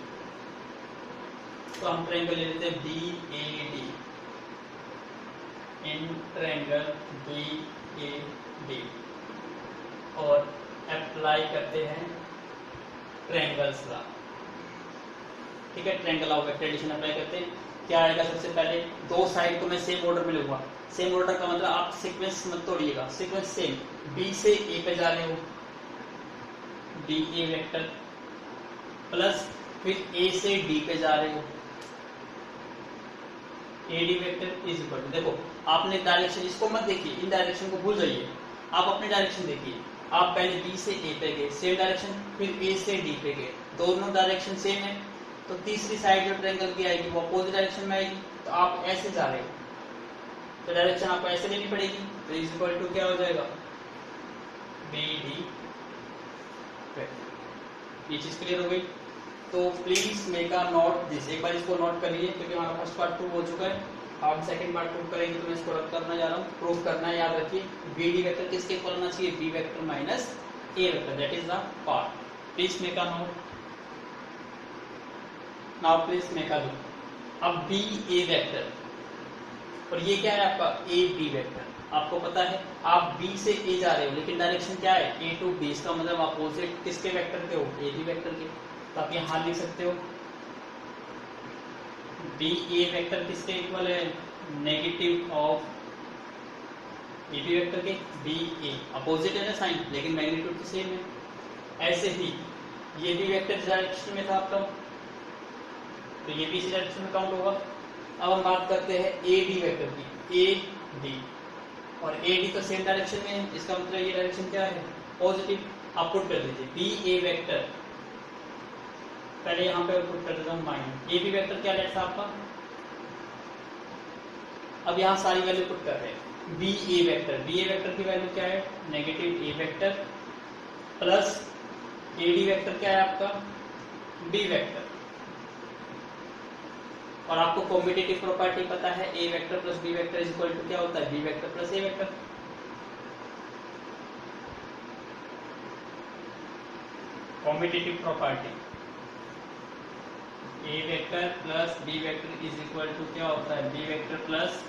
तो हम ट्रायंगल ले लेते हैं BAD, इन ट्रायंगल BAD और अप्लाई करते हैं ट्रायंगल्स लॉ। ठीक है, triangle law of vector addition apply करते हैं। क्या आएगा, सबसे पहले दो साइड को मैं सेम ऑर्डर में लूंगा। सेम ऑर्डर का मतलब आप सीक्वेंस मत तोड़िएगा, सीक्वेंस सेम। B से A पे जा रहे हो, BA वेक्टर, प्लस फिर A से D पे जा रहे हो, AD vector is equal to, देखो आपने डायरेक्शन इसको मत देखिए, इन डायरेक्शन को भूल जाइए, आप अपने डायरेक्शन देखिए। आप पहले B से A पे गए, सेम डायरेक्शन, फिर A से D पे गए, दोनों डायरेक्शन सेम है, तो तीसरी साइड जो ट्रायंगल की आएगी वो अपोजिट डायरेक्शन में आएगी। तो आप ऐसे जा रहे हो तो डायरेक्शन आपको ऐसे लेनी पड़ेगी, तो इज इक्वल टू क्या हो जाएगा, BD वेक्टर। ये चीज क्लियर हो गई। तो please make a note this, एक बार इसको नोट कर लीजिए, क्योंकि हमारा फर्स्ट पार्ट प्रूव हो चुका है। आप सेकंड पार्ट प्रूव करेंगे तो मैं इसको रद्द करना जा रहा हूँ। प्रूव करना है, याद रखिए BD वेक्टर किसके इक्वल होना चाहिए, B vector minus A vector, that is the part. Please make a note. Now please make a look. अब BA वेक्टर और ये क्या है आपका AB वेक्टर, आपको पता है आप B से A जा रहे हो, लेकिन डायरेक्शन क्या है, A to B, इसका मतलब अपोजिट किसके वेक्टर के हो, AB वेक्टर के। तो आप यहाँ लिख सकते हो BA वेक्टर किसके इक्वल है, नेगेटिव ऑफ AB वेक्टर के। BA अपोजिट है ना साइन, लेकिन मैग्नीट्यूड तो सेम है। ऐसे ही ये भी वेक्टर डायरेक्शन में था आपका, तो ये भी इसी डायरेक्शन में काउंट होगा। अब हम बात करते हैं AD वेक्टर की, AD और AD तो सेम डायरेक्शन में है, इसका मतलब ये डायरेक्शन क्या है, पॉजिटिव। आप पुट कर दीजिए BA वेक्टर, पहले यहाँ पे पुट कर देता हूँ माइनस। AB वेक्टर क्या लेट था आपका, अब यहाँ सारी वैल्यू पुट कर रहे हैं। BA वेक्टर की वैल्यू क्या है, negative A vector, plus AD vector क्या है आपका, B वेक्टर। और आपको कॉम्पिटिटिव प्रॉपर्टी पता है, A vector plus B vector is equal to क्या होता है, B vector plus A vector. Competitive property A vector plus B vector is equal to क्या होता है, B vector plus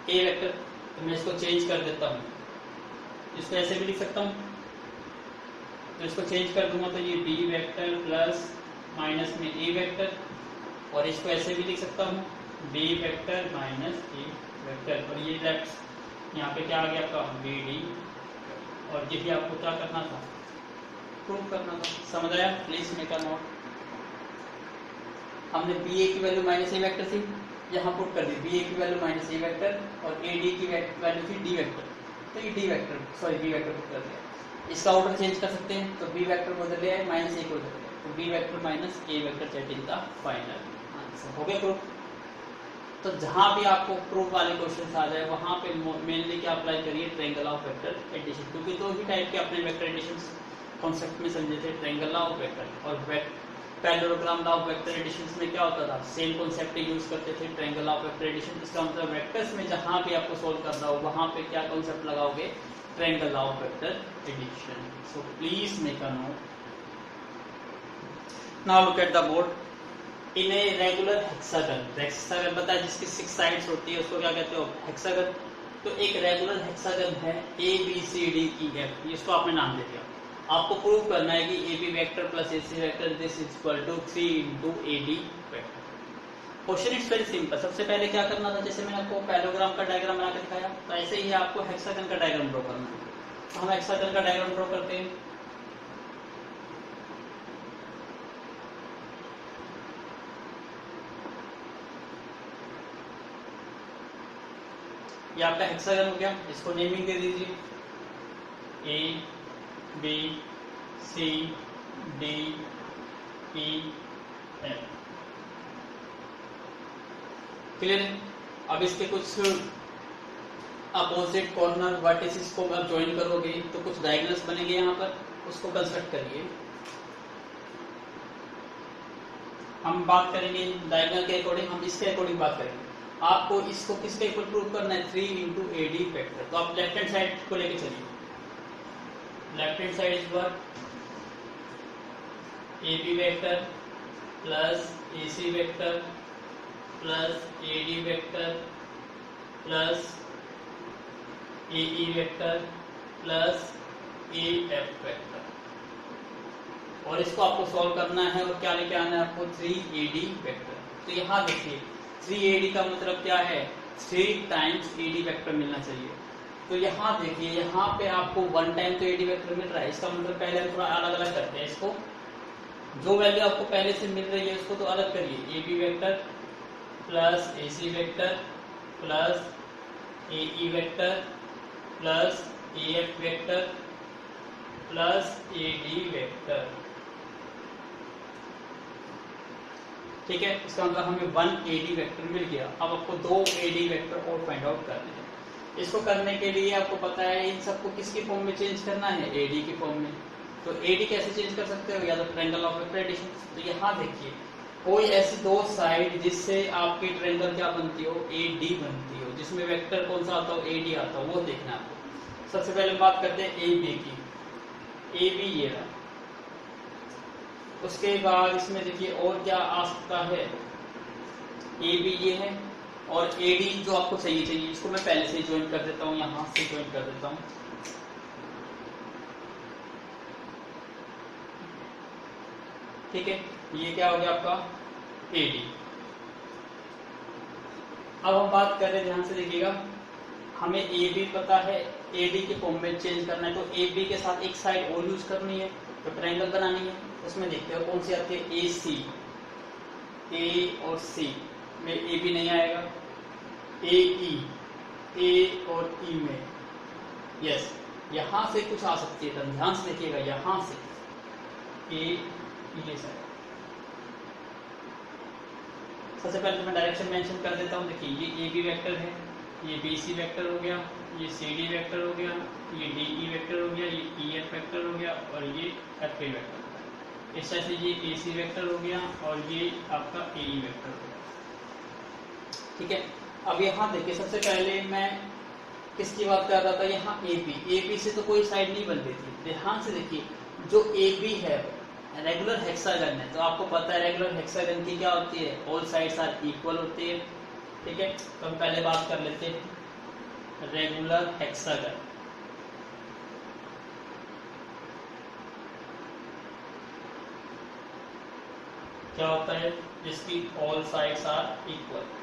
A vector. तो मैं इसको चेंज कर देता हूँ, इसको ऐसे भी लिख सकता हूँ, तो इसको चेंज कर दूंगा तो ये B वेक्टर प्लस माइनस में A वेक्टर, और इसको ऐसे भी लिख सकता हूँ B vector minus A vector, और ये लेफ्ट यहाँ पे क्या आ गया आपका BD, और यही आपको क्या करना था, प्रूव करना था। समझ आया, प्लीज मेक अ नोट। हमने BA की वैल्यू माइनस A वेक्टर थी, यहाँ पुट कर दी BA की वैल्यू माइनस A वेक्टर, और AD की वैल्यू थी D वेक्टर, तो ये D vector sorry B vector put कर दिया। इसका ऑर्डर चेंज कर सकते हैं, तो B वेक्टर बदल लिया है, माइनस A को बदल लिया, तो B vector minus A vector that is the final answer. हो गया प्रूफ। तो जहां भी आपको प्रूफ वाले क्वेश्चन आ जाए वहां पे मेनली क्या अप्लाई करिए, ट्रायंगल ऑफ वेक्टर एडिशन, क्योंकि दो ही टाइप के अपने वेक्टर एडिशन कॉन्सेप्ट में समझे थे, ट्रायंगल लॉ ऑफ वेक्टर और parallelogram law of vector addition में क्या होता था, सेम कॉन्सेप्ट यूज करते थे, triangle law of vector addition. इसका मतलब वेक्टर्स में जहां भी आपको सोल्व करना हो वहां पे क्या कॉन्सेप्ट लगाओगे, triangle law of vector addition. So please make a note. Now look at the board. In a regular hexagon पता है जिसकी 6 साइड्स होती है उसको क्या कहते हो, हेक्सागन। तो एक रेगुलर हेक्सागन है ABCDEF, इसको आपने नाम दे दिया। आपको प्रूव करना है कि AB vector plus AC vector this is equal to 3 into AD vector. Question it's very simple. सबसे पहले क्या करना था, जैसे मैंने आपको पैरेललोग्राम का डायग्राम बना के दिखाया, तो ऐसे ही आपको हेक्सागन का डायग्राम ड्रॉ करना है। तो हम हेक्सागन का डायग्राम ड्रॉ करते हैं। ये आपका हेक्सागन हो गया, इसको नेमिंग दे दीजिए A B C D E F। Clear है। अब इसके कुछ अपोजिट कॉर्नर वर्टिसेस को आप ज्वाइन करोगे तो कुछ डायगोनल्स बनेंगे यहाँ पर, उसको कंस्ट्रक्ट करिए। हम बात करेंगे डायगोनल के अकॉर्डिंग, हम इसके अकॉर्डिंग बात करेंगे। आपको इसको किसके इक्वल प्रूव करना है, 3 into AD वेक्टर। तो आप लेफ्ट हैंड साइड को लेके चलिए, left hand side is what, AB vector plus AC vector plus AD vector plus AE vector plus AF vector, और इसको आपको सॉल्व करना है और क्या लेके आना है आपको 3AD वेक्टर। तो यहाँ देखिए 3AD का मतलब क्या है, 3 टाइम्स AD वेक्टर मिलना चाहिए। तो यहाँ देखिए यहाँ पे आपको 1 टाइम तो AD वेक्टर मिल रहा है, इसका मतलब पहले हम थोड़ा अलग अलग करते हैं इसको, जो वैल्यू आपको पहले से मिल रही है उसको तो अलग करिए, AB vector plus AC vector plus AE vector plus AF vector plus AD vector, ठीक है। इसका मतलब हमें 1 AD वेक्टर मिल गया। अब आपको 2 AD वेक्टर और फाइंड आउट करने हैं। इसको करने के लिए आपको पता है इन सबको किसकी फॉर्म में चेंज करना है, AD की फॉर्म में। तो AD कैसे चेंज कर सकते हो, या तो ट्रायंगल ऑफ वेक्टर एडिशन। तो यहाँ देखिए कोई ऐसी दो साइड जिससे आपकी ट्रायंगल क्या बनती हो, AD बनती हो, जिसमें वेक्टर कौन सा आता हो, AD आता हो, वो देखना आपको। सबसे पहले बात करते हैं AB की, AB ये रहा। उसके बाद इसमें देखिए और क्या आ सकता है, AB ये है और AD जो आपको चाहिए इसको मैं पहले से ज्वाइन कर देता हूँ, यहाँ से ज्वाइन कर देता हूँ। ठीक है, ये क्या हो गया आपका AD। अब हम बात कर रहे हैं, ध्यान से देखिएगा, हमें AB पता है, AD के फॉर्म में चेंज करना है, तो AB के साथ एक साइड और यूज करनी है, तो ट्रायंगल बनानी है। उसमें देखते हो कौन सी आती है, AC, A और C में AB नहीं आएगा, AE, A और E में यस, यहां से कुछ आ सकती है, तो ध्यान से देखिएगा, यहां से A ये साइड। सबसे पहले तो मैं डायरेक्शन मेंशन कर देता हूँ। देखिए ये AB वेक्टर है, ये BC वेक्टर हो गया, ये CD वेक्टर हो गया, ये DE वेक्टर हो गया, ये EF वेक्टर हो गया और ये FA वेक्टर। इस तरह से ये AC वेक्टर हो गया और ये आपका AE वेक्टर हो गया। ठीक है, अब यहाँ देखिए सबसे पहले मैं किसकी बात कर रहा था, यहाँ AB से तो कोई साइड नहीं बन रही थी। ध्यान से देखिए जो AB है रेगुलर हेक्सागन है, तो आपको पता है रेगुलर हेक्सागन की क्या होती है, ऑल साइड्स आर इक्वल होती है। ठीक है, तो हम पहले बात कर लेते हैं रेगुलर हेक्सागन। क्या होता है, जिसकी ऑल साइड्स आर इक्वल।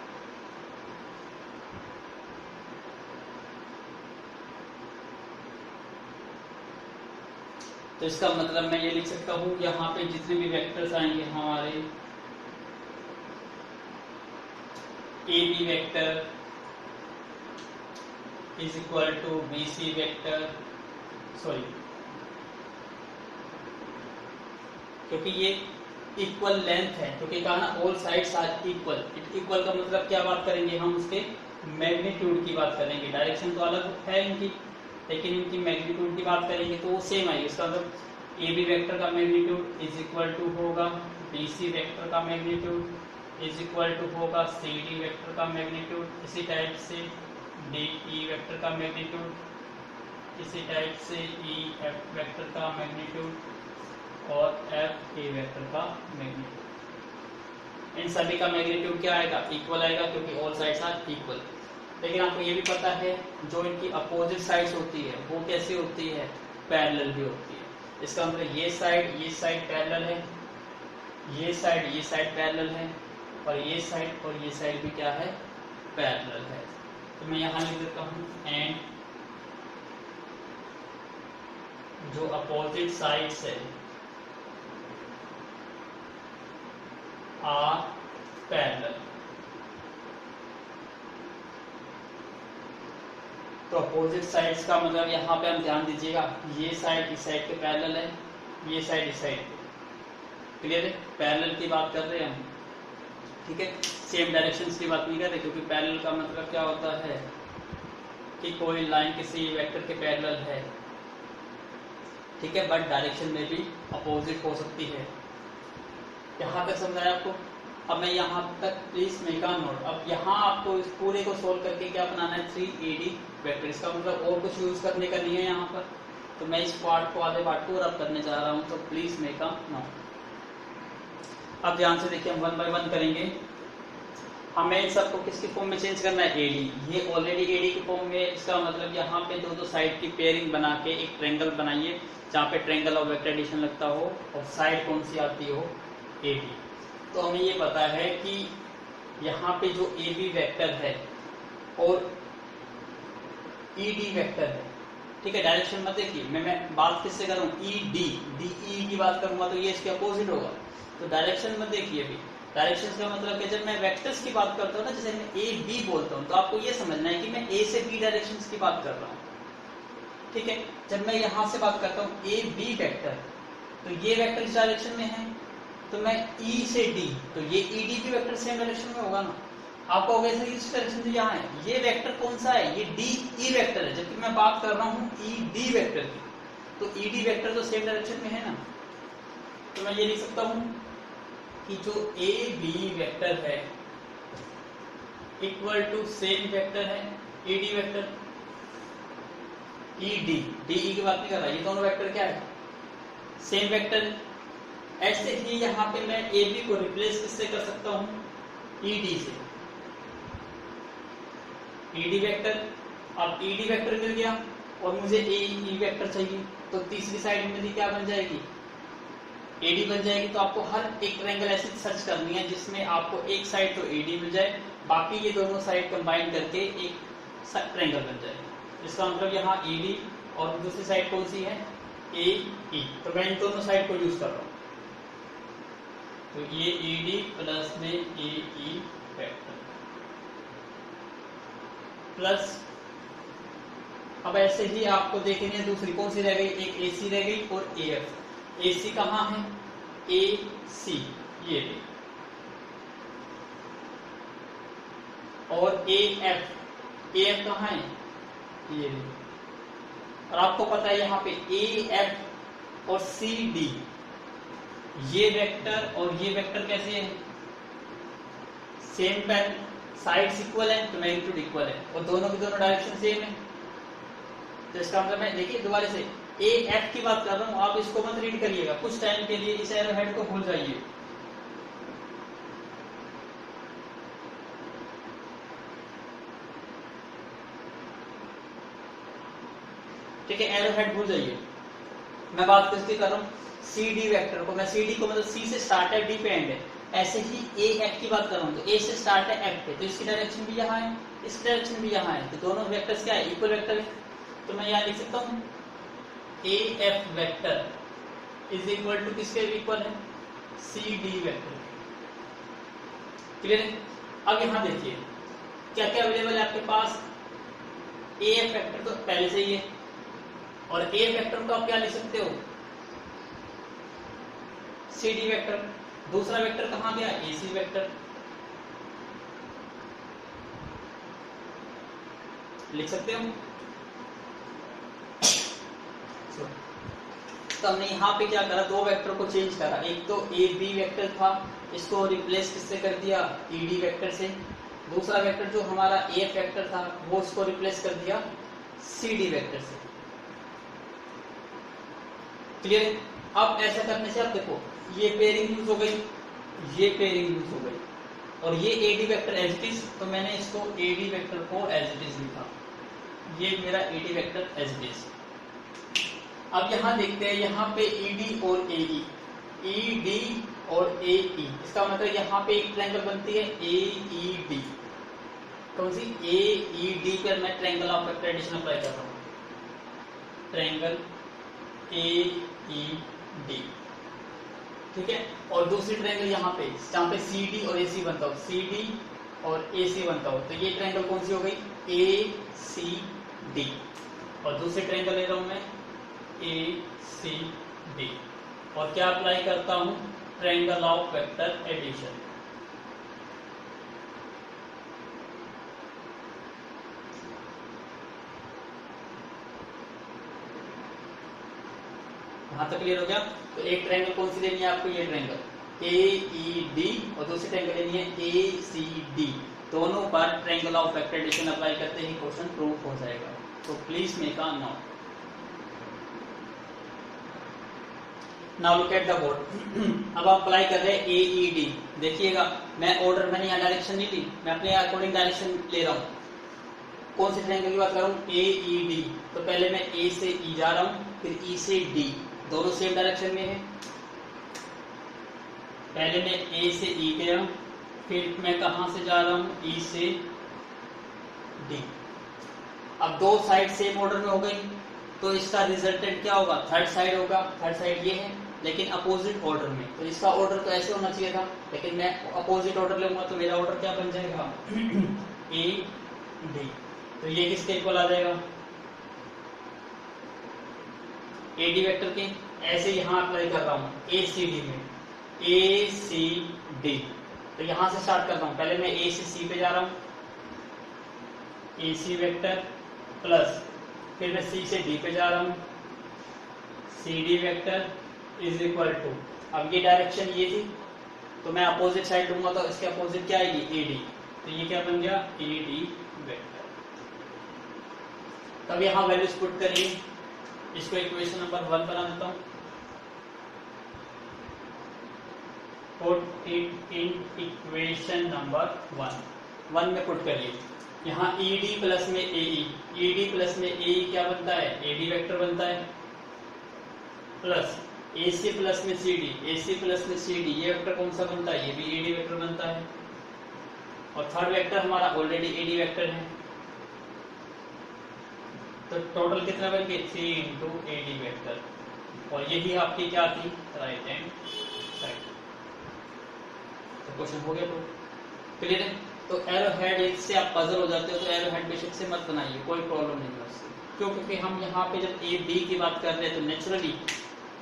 तो इसका मतलब मैं ये लिख सकता हूं, यहाँ पे जितने भी वेक्टर्स आएंगे हमारे, AB vector is equal to BC vector, sorry क्योंकि ये इक्वल लेंथ है, क्योंकि कहा ना all sides are equal. Equal का मतलब क्या बात करेंगे हम, उसके मैग्नीट्यूड की बात करेंगे। डायरेक्शन तो अलग है इनकी, लेकिन इनकी मैग्नीट्यूड की बात करेंगे तो वो सेम आएगी। इसका मतलब AB वेक्टर का मैग्नीट्यूड इज इक्वल टू होगा BC वेक्टर का मैग्नीट्यूड इज इक्वल टू होगा CD वेक्टर का मैग्नीट्यूड। इसी टाइप से DE वेक्टर का मैग्नीट्यूड, इसी टाइप से EF वेक्टर का मैग्नीट्यूड और FA वेक्टर का मैग्नीट्यूड। इन सभी का मैग्नीट्यूड क्या आएगा, इक्वल आएगा, क्योंकि ऑल साइड्स आर इक्वल। लेकिन आपको ये भी पता है जो इनकी अपोजिट साइड्स होती है वो कैसी होती है, पैरेलल भी होती है। इसका मतलब ये साइड पैरेलल है, ये साइड पैरेलल है, और ये साइड भी क्या है, पैरेलल है। तो मैं यहाँ लिख देता हूँ एंड जो अपोजिट साइड्स है आर पैरेलल। तो अपोजिट साइड्स का मतलब यहाँ पे हम ध्यान दीजिएगा, ये साइड इस साइड के पैरेलल है, ये साइड इस साइड के। क्लियर है, पैरेलल की बात कर रहे हैं हम। ठीक है, सेम डायरेक्शंस की बात नहीं कर रहे, क्योंकि पैरेलल का मतलब क्या होता है कि कोई लाइन किसी वेक्टर के पैरेलल है। ठीक है, बट डायरेक्शन में भी अपोजिट हो सकती है। यहाँ तक समझाया आपको। अब मैं यहाँ तक प्लीज मेक अ नोट। अब यहाँ आपको इस पूरे को सोल्व करके क्या बनाना है, 3AD वेक्टर। इसका मतलब और कुछ यूज करने का नहीं है यहाँ पर। तो मैं इस पार्ट को आधे पार्ट को रब करने जा रहा हूँ, तो प्लीज मेक अ नोट। अब ध्यान से देखिए, हम 1 बाय 1 करेंगे। हमें इन सबको किसकी फॉर्म में चेंज करना है, एडी। ये ऑलरेडी एडी की फॉर्म में, इसका मतलब यहाँ पे दो साइड की पेयरिंग बना के एक ट्रायंगल बनाइए जहाँ पे ट्रायंगल ऑफ वेक्टर एडिशन लगता हो और साइड कौन सी आती हो, एडी। तो हमें ये पता है कि यहाँ पे जो ए बी वेक्टर है और ई डी वेक्टर है, ठीक है। डायरेक्शन मत देखिए, मैं बात किससे कर रहा हूँ, ई डी, डी ई की बात करूंगा तो ये इसके अपोजिट होगा। तो डायरेक्शन मत देखिए अभी। डायरेक्शन का मतलब कि जब मैं वेक्टर्स की बात करता हूँ ना, जैसे मैं ए बी बोलता हूँ, तो आपको ये समझना है कि मैं ए से बी डायरेक्शन की बात कर रहा हूँ, ठीक है। जब मैं यहाँ से बात करता हूँ ए बी वेक्टर, तो ये वेक्टर इस डायरेक्शन में है, तो मैं ई से डी, तो ये ई डी भी वेक्टर सेम डायरेक्शन में होगा ना। आप कहोगे सर इस डायरेक्शन से यहाँ है, ये वेक्टर कौन सा है, ये डी ई वेक्टर है, जबकि मैं बात कर रहा हूँ ई डी वेक्टर की, तो ई डी वेक्टर तो सेम डायरेक्शन में है ना। तो मैं ये लिख सकता हूँ कि जो ए बी वेक्टर है इक्वल टू सेम वेक्टर है ए D vector, E D, D E की बात नहीं कर रहा, ये दोनों वेक्टर क्या है, सेम वेक्टर। ऐसे ही यहाँ पे मैं ए बी को रिप्लेस किससे कर सकता हूँ, ई डी से, ई डी वेक्टर। अब ई डी वेक्टर मिल गया और मुझे ए ई वेक्टर चाहिए, तो तीसरी साइड मेरी क्या बन जाएगी, एडी बन जाएगी। तो आपको हर एक ट्रायंगल ऐसी सर्च करनी है जिसमें आपको एक साइड तो एडी मिल जाए, बाकी ये दोनों साइड कंबाइन करके एक ट्रायंगल बन जाए। इसका मतलब यहाँ एडी और दूसरी साइड कौन सी है, ए ई। तो मैं इन दोनों साइड को यूज कर रहा हूँ, तो ये एडी प्लस में ए ई वेक्टर प्लस। अब ऐसे ही आपको देखेंगे दूसरी कौन सी रह गई, एक ए सी रह गई और ए एफ। ए सी कहाँ है, ए सी ये भी, और ए एफ कहाँ है, ये भी। और आपको पता है यहाँ पे ए एफ और सी डी, ये वेक्टर और ये वेक्टर कैसे है, सेम साइड्स इक्वल है, तो मैग्नीट्यूड इक्वल है, और दोनों की दोनों डायरेक्शन सेम है। तो इसका मतलब मैं देखिए दोबारा से ए एफ की बात कर रहा हूँ, आप इसको मत रीड करिएगा, कुछ टाइम के लिए इस एरो हेड को भूल जाइए। ठीक है, एरो हेड भूल जाइए। मैं बात किसकी कर रहा हूँ, सी डी वेक्टर को। मैं सी डी को मतलब सी से स्टार्ट है, डी पे एंड है। ऐसे ही ए एफ की बात कर रहा हूँ, तो ए से स्टार्ट है, एफ पे, तो इसकी डायरेक्शन भी यहाँ है, इसकी डायरेक्शन भी यहाँ है, तो दोनों वेक्टर्स क्या है, इक्वल वेक्टर है। तो मैं यहाँ लिख सकता हूँ A F vector is equal to किसके इक्वल है, सी डी वेक्टर। क्लियर है। अब यहाँ देखिए क्या क्या अवेलेबल है आपके पास, ए एफ वेक्टर तो पहले से ही है, और ए एफ वेक्टर को आप क्या लिख सकते हो, सी डी वेक्टर। दूसरा वेक्टर कहाँ गया, ए सी वेक्टर लिख सकते हो। तो हमने यहाँ पे क्या करा, दो वेक्टर को चेंज करा। एक तो ए बी वेक्टर था, इसको रिप्लेस किससे कर दिया, ई डी वेक्टर से। दूसरा वेक्टर जो हमारा ए एफ वेक्टर था, वो इसको रिप्लेस कर दिया सी डी वेक्टर से। क्लियर है। अब ऐसा करने से आप देखो, ये पेयरिंग यूज हो गई, ये पेयरिंग यूज हो गई, और ये A D vector as it is, तो मैंने इसको ए डी वेक्टर को एज इट इज लिखा, ये मेरा A D vector as it is. अब यहाँ देखते हैं, यहाँ पे ई डी और ए ई, ई डी और ए ई, इसका मतलब यहाँ पे एक ट्रायंगल बनती है ए ई डी। कौन सी, ए ई डी पर मैं triangle of vector addition apply कर रहा हूँ, ट्रायंगल ए ई डी, ठीक है। और दूसरी ट्रायंगल यहाँ पे जहाँ पे सी डी और ए सी बनता हो, सी डी और ए सी बनता हो, तो ये ट्रायंगल कौन सी हो गई, ए सी डी। और दूसरी ट्रायंगल ले रहा हूँ मैं ए सी डी, और क्या अप्लाई करता हूँ, ट्रायंगल ऑफ वेक्टर एडिशन। यहाँ तक क्लियर हो गया। तो एक ट्रायंगल कौन सी लेनी है आपको, ये ट्रायंगल ए ई डी, और दूसरी ट्रायंगल लेनी है ए सी डी। दोनों पर triangle of vector addition apply करते ही क्वेश्चन प्रूफ हो जाएगा। तो please make a note. Now look at the board. अब आप अप्लाई कर रहे हैं ए ई डी। देखिएगा मैं ऑर्डर मैंने यहाँ डायरेक्शन नहीं ली, मैं अपने अकॉर्डिंग डायरेक्शन ले रहा हूँ। कौन से ट्रायंगल की बात कर रहा हूँ? ए ई डी। तो पहले मैं ए से ई जा रहा हूँ, फिर ई से डी, दोनों सेम डायरेक्शन में है। पहले मैं ए से ई गया, फिर मैं कहाँ से जा रहा हूँ? ई से डी। अब दो साइड सेम ऑर्डर में हो गई, तो इसका रिजल्टेंट क्या होगा? थर्ड साइड होगा। थर्ड साइड ये है, लेकिन अपोजिट ऑर्डर में। तो इसका ऑर्डर तो ऐसे होना चाहिए था, लेकिन मैं अपोजिट ऑर्डर लूंगा, तो मेरा ऑर्डर क्या बन जाएगा? A D. तो ये किसके इक्वल आ जाएगा? ए डी वेक्टर के। ऐसे यहाँ अप्लाई कर रहा हूँ ए सी डी में, ए सी डी। तो यहां से स्टार्ट करता हूँ, पहले मैं ए से सी पे जा रहा हूँ, ए सी वेक्टर प्लस, फिर मैं सी से डी पे जा रहा हूँ, C D vector is equal to. अब ये डायरेक्शन ये थी, तो मैं अपोजिट साइड लूंगा, तो इसके अपोजिट क्या आएगी? A D. तो ये क्या बन गया? ए डी वेक्टर। तब यहाँ वैल्यूज पुट करिए। इसको इक्वेशन नंबर 1 बना देता हूँ। Put it in equation number 1 में पुट करिए। यहाँ ई डी प्लस में ए ई डी प्लस में ए क्या बनता है? ए डी वेक्टर बनता है, प्लस ए सी प्लस में सी डी, ए सी प्लस में सी डी, ये वेक्टर कौन सा बनता है? ये भी ए डी वेक्टर बनता है। और थर्ड वेक्टर हमारा ऑलरेडी ए डी वेक्टर है, तो टोटल कितना बन गया? 3 इंटू ए डी वेक्टर। और यही आपकी क्या थी? Right hand side. तो क्वेश्चन हो गया तो क्लियर है। तो एरो हेड इससे आप पजल हो जाते हो, तो एरो हेड बेशक से मत बनाइए, कोई प्रॉब्लम नहीं है उससे। क्यों? क्योंकि हम यहाँ पे जब ए बी की बात कर रहे हैं, तो नेचुरली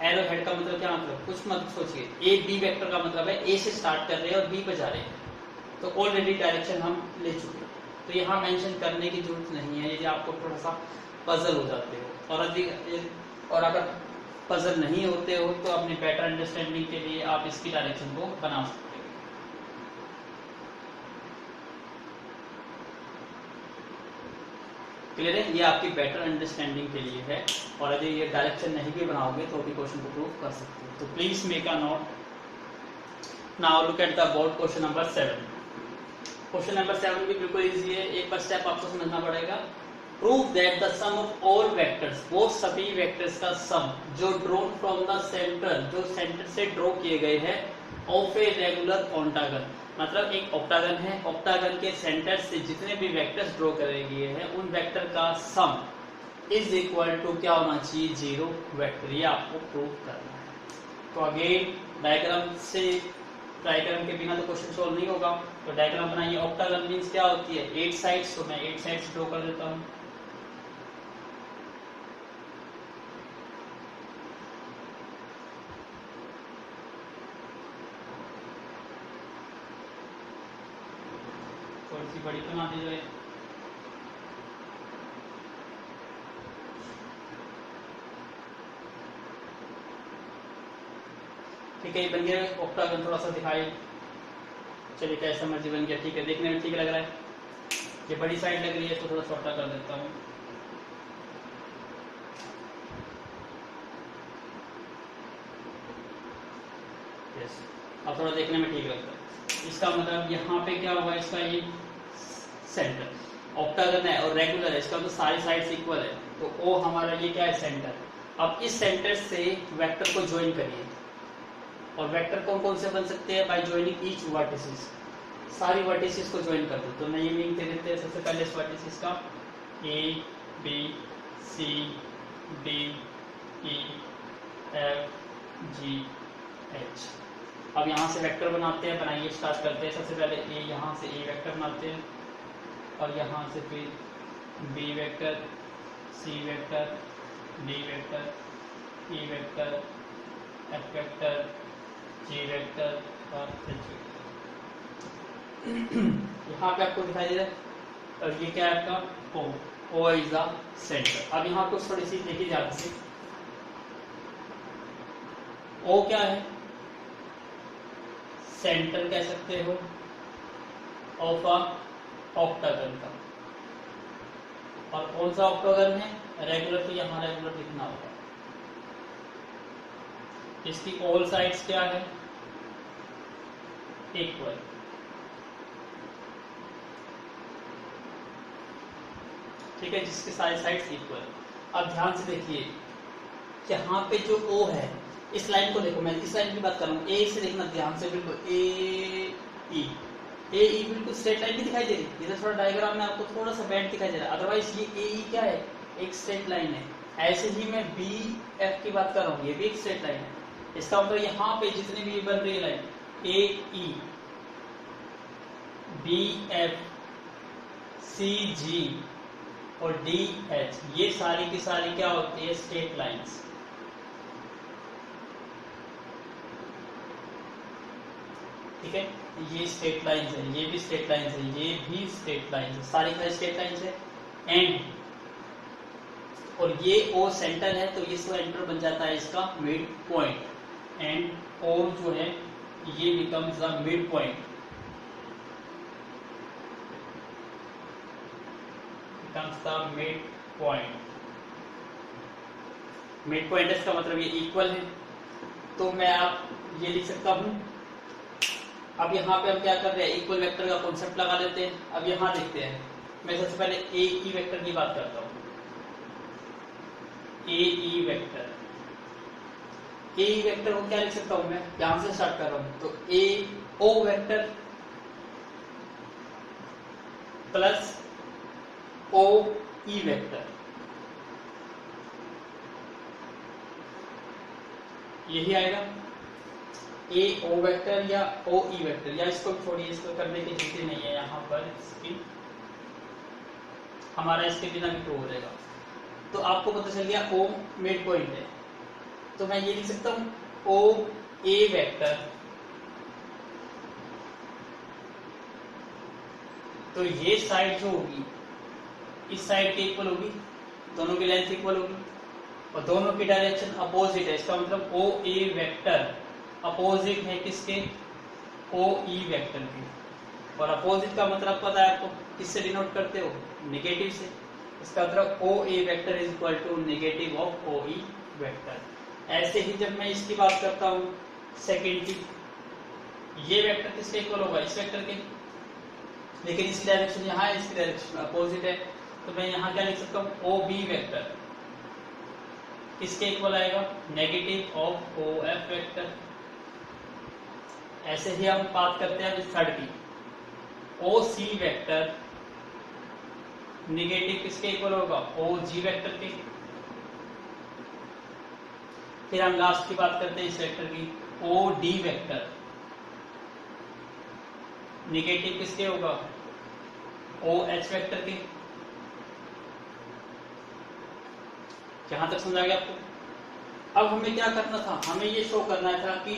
एरो हेड का मतलब क्या मतलब? कुछ मत सोचिए। ए बी वेक्टर का मतलब है ए से स्टार्ट कर रहे हैं और बी पे जा रहे हैं, तो ऑलरेडी डायरेक्शन हम ले चुके हैं, तो यहाँ मेंशन करने की जरूरत नहीं है यदि आपको थोड़ा सा पजल हो जाते हो। और अगर पजल नहीं होते हो, तो अपनी बेटर अंडरस्टैंडिंग के लिए आप इसकी डायरेक्शन को बना सकते हो। क्लियर है? ये आपकी बेटर अंडरस्टैंडिंग के लिए है, और यदि ये डायरेक्शन नहीं भी बनाओगे तो भी क्वेश्चन को प्रूव कर सकते हो। तो please make a note. Now look at the board question number 7। Question number 7 भी बिल्कुल इजी है, एक पर स्टेप आपको समझना पड़ेगा। Prove that the sum of all vectors, वो सभी वेक्टर्स का सम जो ड्रॉन फ्रॉम द सेंटर, जो सेंटर से ड्रॉ किए गए हैं, ऑफ ए रेगुलर ऑक्टागन। मतलब एक ऑक्टागन है, ऑक्टागन के सेंटर से जितने भी वेक्टर्स ड्रॉ करे गए हैं, उन वेक्टर का सम इज इक्वल टू क्या होना चाहिए? 0 वेक्टर। ये आपको प्रूव करना है। तो अगेन डायग्राम के बिना तो क्वेश्चन सॉल्व नहीं होगा। तो डायग्राम बनाइए। ऑक्टागन मींस क्या होती है? 8 साइड्स। तो मैं 8 साइड्स ड्रॉ कर देता हूँ। थोड़ी सी बड़ी बना दी जाए। ठीक है, ये बन गया ऑक्टागन। थोड़ा सा दिखाई, चलिए कैसा मर्जी बन गया। ठीक है, देखने में ठीक लग रहा है। ये बड़ी साइड लग रही है, तो थोड़ा छोटा कर देता हूँ। यस, अब थोड़ा देखने में ठीक लगता है। इसका मतलब यहाँ पे क्या होगा? इसका ये सेंटर ऑक्टागन है और रेगुलर है, इसका तो सारी साइड्स इक्वल है, तो ओ हमारा ये क्या है? सेंटर। अब इस सेंटर से वेक्टर को ज्वाइन करिए, और वेक्टर कौन कौन से बन सकते हैं? By joining each vertices. सारी वर्टिसेस को ज्वाइन कर दो। तो नई मीनिंग दे देते हैं सबसे पहले इस वर्टिसेस का, A B C D E F G H. अब यहाँ से वेक्टर बनाते हैं, बनाइए, स्टार्ट करते हैं। सबसे पहले ए, यहाँ से ए वेक्टर बनाते हैं, और यहाँ से फिर B vector, C vector, D vector, E vector, F vector, G vector और एच वेक्टर। यहाँ पे आपको दिखाई दे रहा है। और ये क्या है आपका? O. O is the centre. अब यहाँ कुछ थोड़ी सी देखी जाती है। ओ क्या है? सेंटर कह सकते हो ऑफ अ ऑक्टागन का। और कौन सा ऑक्टागन है? रेगुलर। तो यहाँ रेगुलर लिखना होगा। इसकी ऑल साइड्स क्या है, इक्वल। ठीक है, जिसके सारे साइड्स इक्वल। अब ध्यान से देखिए, यहाँ पे जो O है, इस लाइन को देखो, मैं इस लाइन की बात कर रहा हूँ, ए से देखना ध्यान से, बिल्कुल ए ई बिल्कुल स्ट्रेट लाइन भी दिखाई दे रही है। इधर थोड़ा डायग्राम में आपको थोड़ा सा बेंड दिखाई दे रहा है, अदरवाइज ये ए ई क्या है, एक स्ट्रेट लाइन है। ऐसे ही मैं बी एफ की बात कर रहा हूँ, ये भी एक स्ट्रेट लाइन है। इसका मतलब यहाँ पे जितने भी बन रही है लाइन, ए ई बी एफ सी जी और डी एच, ये सारी की सारी क्या होती है, स्ट्रेट लाइंस। ठीक है, ये स्ट्रेट लाइंस है, ये भी स्ट्रेट लाइंस है, ये भी स्ट्रेट लाइंस है, सारी की स्ट्रेट लाइंस है। एंड और ये ओ सेंटर है, तो ये सेंटर बन जाता है इसका मिड पॉइंट। एंड ओ जो है ये becomes the mid point, becomes the mid point। Mid point इसका मतलब ये इक्वल है, तो मैं आप ये लिख सकता हूं। अब यहाँ पे हम क्या कर रहे हैं, इक्वल वेक्टर का कॉन्सेप्ट लगा लेते हैं। अब यहाँ देखते हैं, मैं सबसे पहले ए ई वेक्टर की बात करता हूँ। ए ई वेक्टर, ए ई वेक्टर को क्या लिख सकता हूँ मैं, यहां से स्टार्ट कर रहा हूँ, तो A O vector plus O E vector, यही आएगा ए ओ वेक्टर या ओ ई वेक्टर, या इसको छोड़िए, इसको करने की जरूरत नहीं है यहाँ पर, इसकी हमारा इसके बिना भी प्रूव हो जाएगा। तो आपको पता चल गया ओ मिड पॉइंट है, तो मैं ये लिख सकता हूँ ओ ए वेक्टर, तो ये साइड जो होगी इस साइड के इक्वल होगी, दोनों की लेंथ इक्वल होगी और दोनों की डायरेक्शन अपोजिट है। इसका मतलब ओ ए वेक्टर अपोजिट है किसके, ओ ई वेक्टर की। और अपोजिट का मतलब पता है आपको, किससे डिनोट करते हो, नेगेटिव से। इसका मतलब O A vector is equal to negative of O E vector. ऐसे ही जब मैं इसकी बात करता हूँ सेकेंड की, ये वेक्टर किसके इक्वल होगा, इस वेक्टर के, लेकिन इसकी डायरेक्शन यहाँ है, इसकी डायरेक्शन अपोजिट है, तो मैं यहाँ क्या लिख सकता हूँ, ओ बी वेक्टर किसके इक्वल आएगा, negative of O F vector. ऐसे ही हम बात करते हैं थर्ड की, ओ सी वेक्टर नेगेटिव किसके इक्वल होगा, ओ जी वेक्टर के। फिर हम लास्ट की बात करते हैं इस वेक्टर की, ओ डी वेक्टर नेगेटिव किसके होगा, ओ एच वेक्टर के। यहां तक समझ आ गया आपको। अब हमें क्या करना था, हमें ये शो करना था कि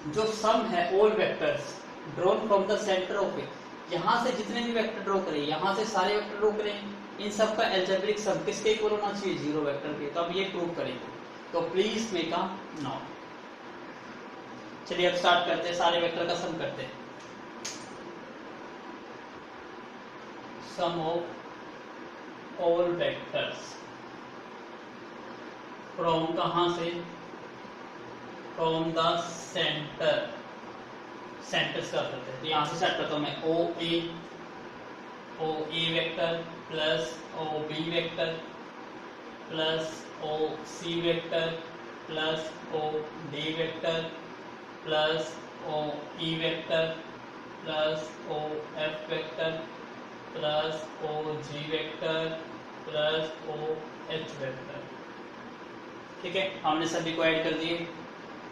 जो सम है all vectors drawn from the centre of A, यहां से जितने भी वेक्टर ड्रॉ करें, यहां से सारे वेक्टर ड्रॉ करें, इन सब का एल्जेब्रिक सम किसके इक्वल होना चाहिए, जीरो वेक्टर के। तो अब ये प्रूव करेंगे, तो प्लीज मेक अ नोट। चलिए अब स्टार्ट करते हैं, सारे वेक्टर का सम करते हैं। सम ऑफ ऑल वेक्टर्स फ्रॉम कहां से, फ्रॉम द सेंटर, सेंटर से करते हैं। यहां से स्टार्ट करता हूं मैं, O A vector plus O B vector plus O C vector plus O D vector plus O E vector plus O F vector plus O G vector plus O H vector. ठीक है, हमने सभी को add कर दिए।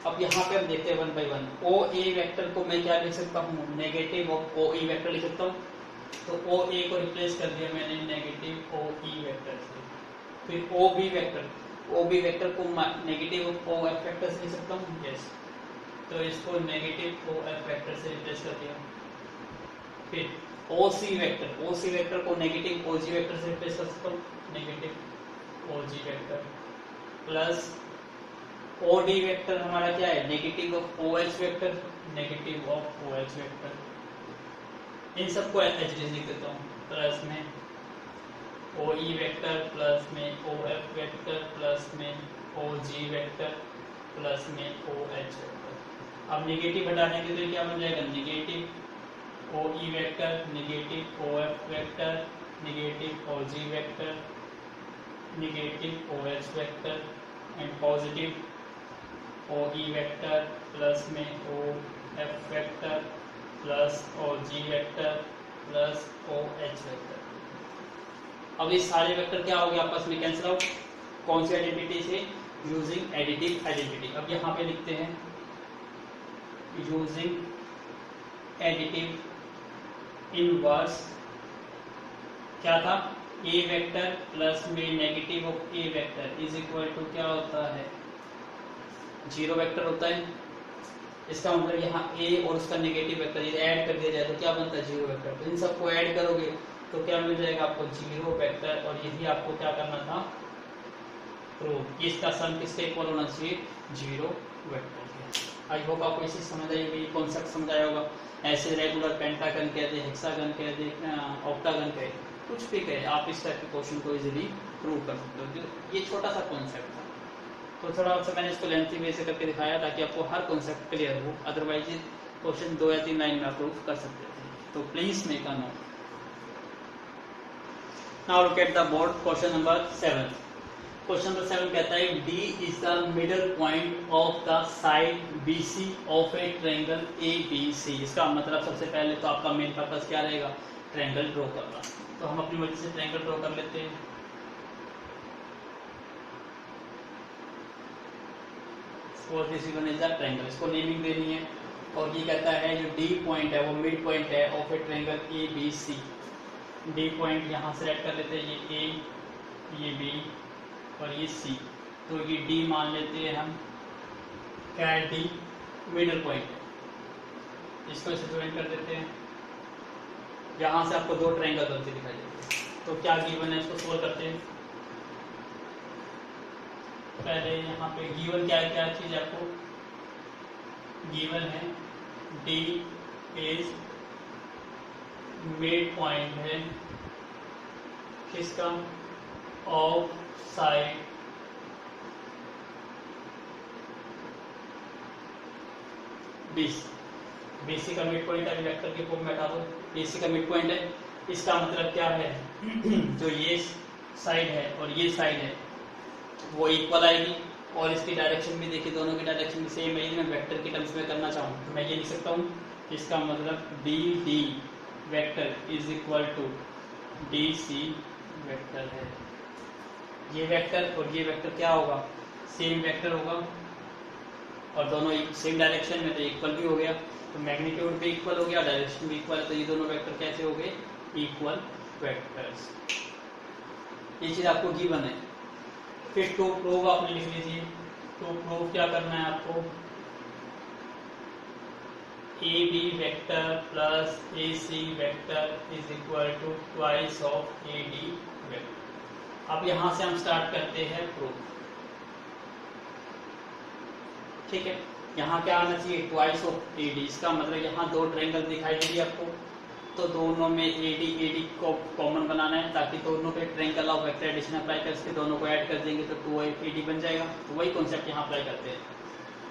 अब यहाँ पे हम देखते हैं one by one. O A vector को मैं क्या लिख सकता हूँ, negative of O E vector लिख सकता हूँ। तो ओ ए को रिप्लेस कर दिया मैंने नेगेटिव ओ ई वेक्टर से। फिर ओ बी वेक्टर को negative of O F vector से लिख सकता हूँ, यस। तो इसको नेगेटिव ओ एफ वेक्टर से रिप्लेस कर दिया। फिर ओ सी वेक्टर को नेगेटिव ओ जी वेक्टर से रिप्लेस कर सकता हूँ, negative O G vector plus O D vector हमारा क्या है, negative of O H vector, negative of O H vector. इन सबको एच लिख देता हूँ, प्लस में ओ ई वेक्टर प्लस में ओ एफ वेक्टर प्लस में ओ जी वेक्टर प्लस में OH वेक्टर। अब नेगेटिव हटाएंगे तो क्या बन जाएगा, negative OE vector, negative OF vector, negative OG vector, negative OH vector and positive OE vector plus में OF vector plus OG vector plus OH vector. अब ये सारे वेक्टर क्या हो गए आपस में कैंसिल आउट, कौन सी आइडेंटिटी से, यूजिंग एडिटिव आइडेंटिटी। अब यहाँ पे लिखते हैं यूजिंग एडिटिव इनवर्स, क्या था, A वेक्टर प्लस में negative of A vector is equal to क्या होता है, 0 वेक्टर होता है। इसका मतलब यहाँ A और उसका नेगेटिव वेक्टर यदि ऐड कर दिया जाए तो क्या बनता है, 0 वेक्टर। तो इन सबको ऐड करोगे तो क्या मिल जाएगा आपको, 0 वेक्टर, और यही आपको क्या करना था, प्रूव, इसका सम किसके इक्वल होना चाहिए, 0 वेक्टर के। आई होप आपको इसी समझ आई होगी, कॉन्सेप्ट समझ आया होगा। ऐसे रेगुलर पेंटागन कहते, हेक्सागन कहते, ऑक्टागन कहते, कुछ भी कहे, आप इस टाइप के क्वेश्चन को इजीली प्रूव कर सकते हो। ये छोटा सा कॉन्सेप्ट था, तो थोड़ा सा मैंने इसको लेंथी वे से करके दिखाया ताकि आपको हर कॉन्सेप्ट क्लियर हो, अदरवाइज ये क्वेश्चन 2 या 3 लाइन में आप प्रूव कर सकते थे। तो please make a note. Now look at the board, question number 7। Question number 7 कहता है D is the middle point of the side BC of A triangle ABC। इसका मतलब सबसे पहले तो आपका मेन पर्पस क्या रहेगा, ट्रायंगल ड्रॉ करना। तो हम अपनी मर्जी से ट्रायंगल ड्रॉ कर लेते हैं। और this one is the triangle, इसको नेमिंग देनी है। और ये कहता है जो D पॉइंट है वो मिड पॉइंट है of A triangle ABC। D point यहाँ से ऐड कर लेते हैं, ये A, ये B और ये C। तो ये D मान लेते हैं हम, क्या है D, मिडल पॉइंट है। इसको इसे ज्वाइन कर देते हैं। यहाँ से आपको 2 ट्रायंगल बनते दिखाई देते हैं। तो क्या गिवन है, इसको सोल्व करते हैं। पहले यहाँ पे गिवन क्या क्या चीज आपको गिवन है, D इज मिड पॉइंट है किसका, ऑफ साइड BC का मिड पॉइंट है, वेक्टर के फॉर्म में हटा दो, BC का मिड पॉइंट है। इसका मतलब क्या है जो ये साइड है और ये साइड है वो इक्वल आएगी, और इसकी डायरेक्शन भी देखिए, दोनों की डायरेक्शन भी सेम है। मैं वेक्टर की टर्म्स में करना चाहूँ तो मैं ये लिख सकता हूँ, इसका मतलब BD vector is equal to DC vector है। ये वेक्टर और ये वेक्टर क्या होगा, सेम वेक्टर होगा, और दोनों सेम डायरेक्शन में, तो इक्वल भी हो गया। तो मैग्नीट्यूड भी इक्वल हो गया, डायरेक्शन भी इक्वल है, तो ये दोनों वेक्टर कैसे हो गए, इक्वल वेक्टर्स। ये चीज आपको गिवन है। फिर टू प्रूव आपने लिख लीजिए। टू प्रूव क्या करना है आपको, AB vector plus AC vector is equal to twice of AD vector. अब यहां से हम स्टार्ट करते हैं प्रूफ। ठीक है, यहाँ क्या आना चाहिए, ट्वाइस ऑफ AD। इसका मतलब यहाँ 2 ट्रायंगल दिखाई दे रही है आपको, तो दोनों में AD को कॉमन बनाना है ताकि दोनों पे triangle of vector addition apply करके दोनों को ऐड कर देंगे तो 2AD बन जाएगा। तो वही कॉन्सेप्ट यहाँ अप्लाई करते हैं।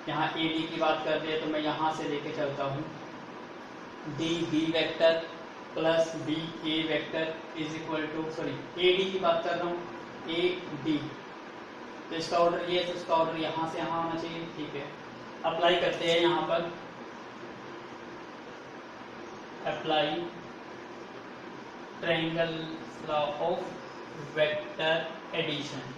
यहाँ AD की बात करते हैं तो मैं यहाँ से लेके चलता हूँ, DB vector plus BA vector is equal to, sorry AD की बात कर रहा हूँ, AD। तो इसका ऑर्डर ये है, तो इसका ऑर्डर यहाँ से यहाँ आना चाहिए। ठीक है, अप्लाई करते हैं यहाँ पर, apply triangle law of vector addition.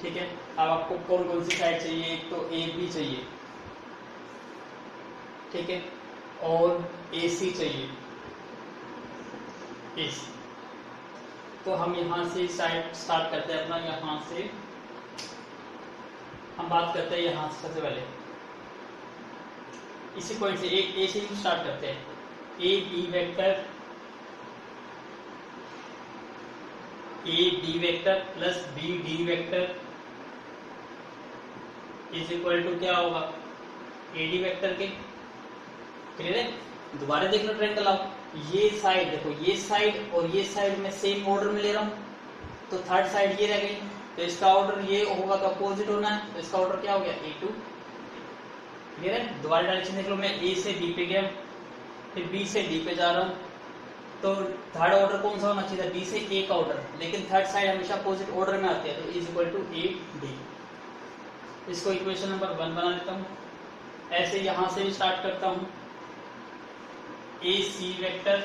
ठीक है, अब आपको कौन कौन सी साइड चाहिए, एक तो AB चाहिए, ठीक है, और AC चाहिए, AC। तो हम यहाँ से साइड स्टार्ट करते हैं अपना, यहाँ से हम बात करते हैं यहाँ से सबसे पहले इसी पॉइंट से एक A से स्टार्ट करते हैं। AB vector plus BD vector is equal to क्या होगा, AD वेक्टर के। क्लियर है, दोबारा देखना ट्रायंगल आप, ये साइड देखो, ये साइड और ये साइड में सेम ऑर्डर में ले रहा हूँ, तो थर्ड साइड ये रह गई, तो इसका ऑर्डर ये होगा तो अपोजिट होना है, तो इसका ऑर्डर क्या हो गया A2। क्लियर है? दोबारा डायरेक्शन देख लो, मैं A से B पे गया, फिर B से D पे जा रहा हूँ, तो थर्ड ऑर्डर कौन सा होना चाहिए था? B से A का ऑर्डर, लेकिन थर्ड साइड हमेशा अपोजिट ऑर्डर में आती है, तो इज इक्वल टू AD। इसको इक्वेशन नंबर 1 बना लेता हूँ। ऐसे यहां से भी स्टार्ट करता हूँ, AC वेक्टर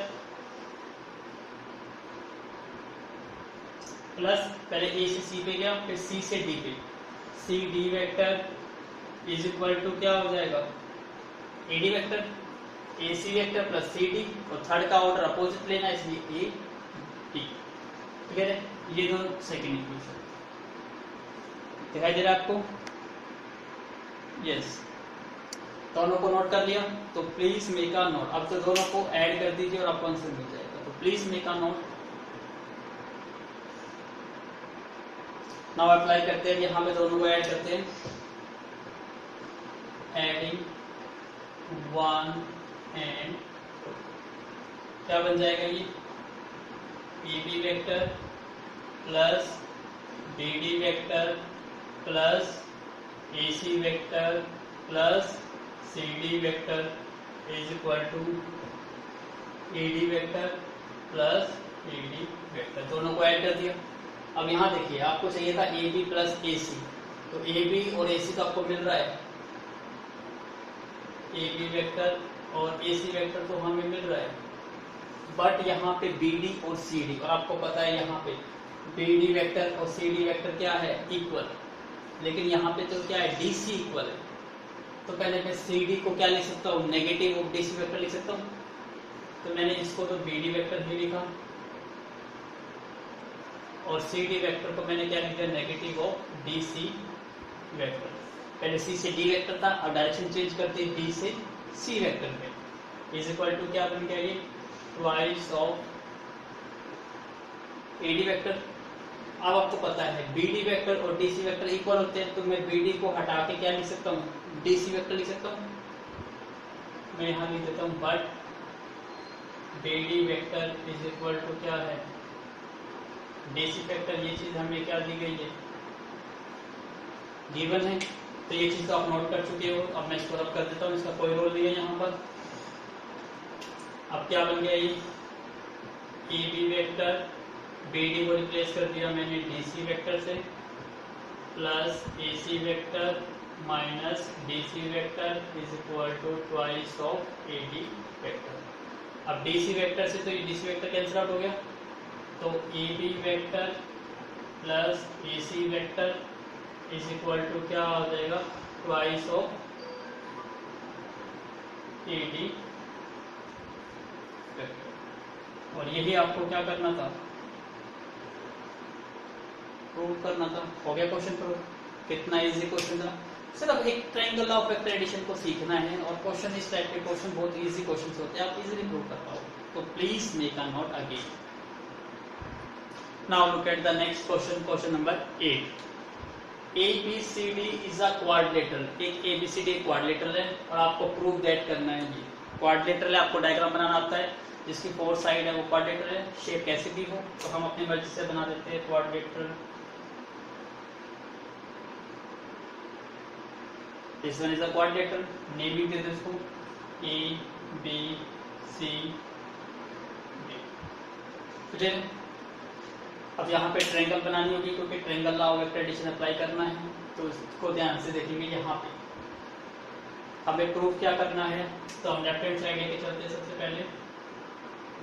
प्लस, पहले A से C पे गया, फिर C से D पे, CD vector is equal to क्या हो जाएगा? AD vector, AC vector plus CD, और थर्ड का ऑर्डर अपोजिट लेना है, इसलिए AD। ठीक है, ये दोनों सेकेंड इक्वेशन दिखाई दे रहा है आपको? यस, दोनों को नोट कर लिया, तो प्लीज मेक अ नोट। अब तो दोनों को ऐड कर दीजिए और आपको आंसर मिल जाएगा, तो please make a note. Now apply करते हैं, यहाँ पे दोनों को ऐड करते हैं, एडिंग 1 एंड 2, क्या बन जाएगा ये? AB vector plus BD vector plus AC vector plus CD vector is equal to AD vector plus AD vector, दोनों को ऐड कर दिया। अब यहाँ देखिए, आपको चाहिए था AB प्लस AC, तो AB और AC तो आपको मिल रहा है, AB वेक्टर और AC वेक्टर तो हमें मिल रहा है, बट यहाँ पे BD और CD, और आपको पता है यहाँ पे BD वेक्टर और CD वेक्टर क्या है? इक्वल, लेकिन यहाँ पे तो क्या है? DC इक्वल है। तो पहले मैं CD को क्या लिख सकता हूँ? नेगेटिव ऑफ DC वेक्टर लिख सकता हूँ, तो मैंने इसको तो BD वेक्टर ही लिखा, और CD वेक्टर को मैंने क्या लिख दिया? Negative of DC vector. पहले C से D वेक्टर था, अब डायरेक्शन चेंज करते हैं D से C वेक्टर में, इज इक्वल टू क्या बन गया ये? Twice of AD vector. अब आपको पता है BD वेक्टर और DC वेक्टर इक्वल होते हैं, तो मैं BD को हटा के क्या लिख सकता हूँ? DC वेक्टर लिख सकता हूँ। मैं यहाँ लिख देता हूँ, but BD vector is equal to क्या है? DC vector. ये चीज हमें क्या दी गई है? गिवन है, तो ये चीज तो आप नोट कर चुके हो। अब मैं इसको रब कर देता हूँ, इसका कोई रोल नहीं है यहाँ पर। अब क्या बन गया ये? AB वेक्टर, BD को रिप्लेस कर दिया मैंने DC वेक्टर से, plus AC vector minus DC vector is equal to twice of AD vector. अब DC वेक्टर से तो ये DC वेक्टर कैंसिल आउट हो गया, तो AB vector plus AC vector is equal to क्या हो जाएगा? Twice of AD vector. और यही आपको क्या करना था? प्रूव करना था। हो गया क्वेश्चन प्रूव। कितना इजी क्वेश्चन था, सिर्फ एक triangle law of vector addition को सीखना है, और क्वेश्चन इस टाइप के क्वेश्चन बहुत इजी क्वेश्चन होते हैं, आप इजीली प्रूव कर पाओ। तो please make a note again. Now look at the next question, question number 8। ABCD is a quadrilateral. एक ABCD क्वाड्रिलेटरल है, और आपको प्रूव दैट करना है। ये क्वाड्रिलेटरल है, आपको डायग्राम बनाना आता है, जिसकी 4 साइड है वो क्वाड्रिलेटरल है। शेप कैसे भी हो तो हम अपनी मर्जी से बना देते हैं quadrilateral. This one is a quadrilateral, naming दे दो इसको A, B, C, D। ठीक है, अब यहाँ पे ट्रायंगल बनानी होगी, क्योंकि triangle law of vector addition apply करना है, तो इसको ध्यान से देखेंगे। यहाँ पे हमें प्रूफ क्या करना है, तो हम लेफ्ट हैंड साइड लेके चलते हैं। सबसे पहले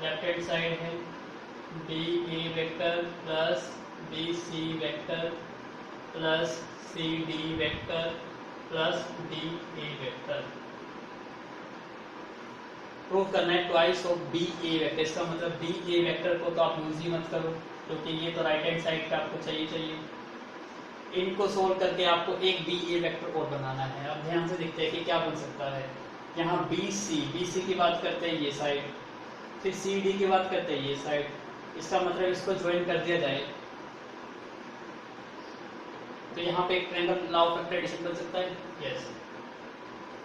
लेफ्ट हैंड साइड है BA vector plus BC vector plus CD vector plus DA vector. Proof करना है ट्वाइस ऑफ BA वेक्टर। इसका मतलब BA वेक्टर को तो आप यूज ही मत करो, क्योंकि ये तो राइट हैंड साइड का आपको चाहिए। इनको सोल्व करके आपको एक BA वेक्टर और बनाना है। अब ध्यान से देखते हैं कि क्या बन सकता है। यहाँ BC की बात करते हैं ये साइड, फिर CD की बात करते हैं ये साइड। इसका मतलब इसको ज्वाइन कर दिया जाए, तो यहाँ पे एक triangle law of vector addition बन सकता है। यस,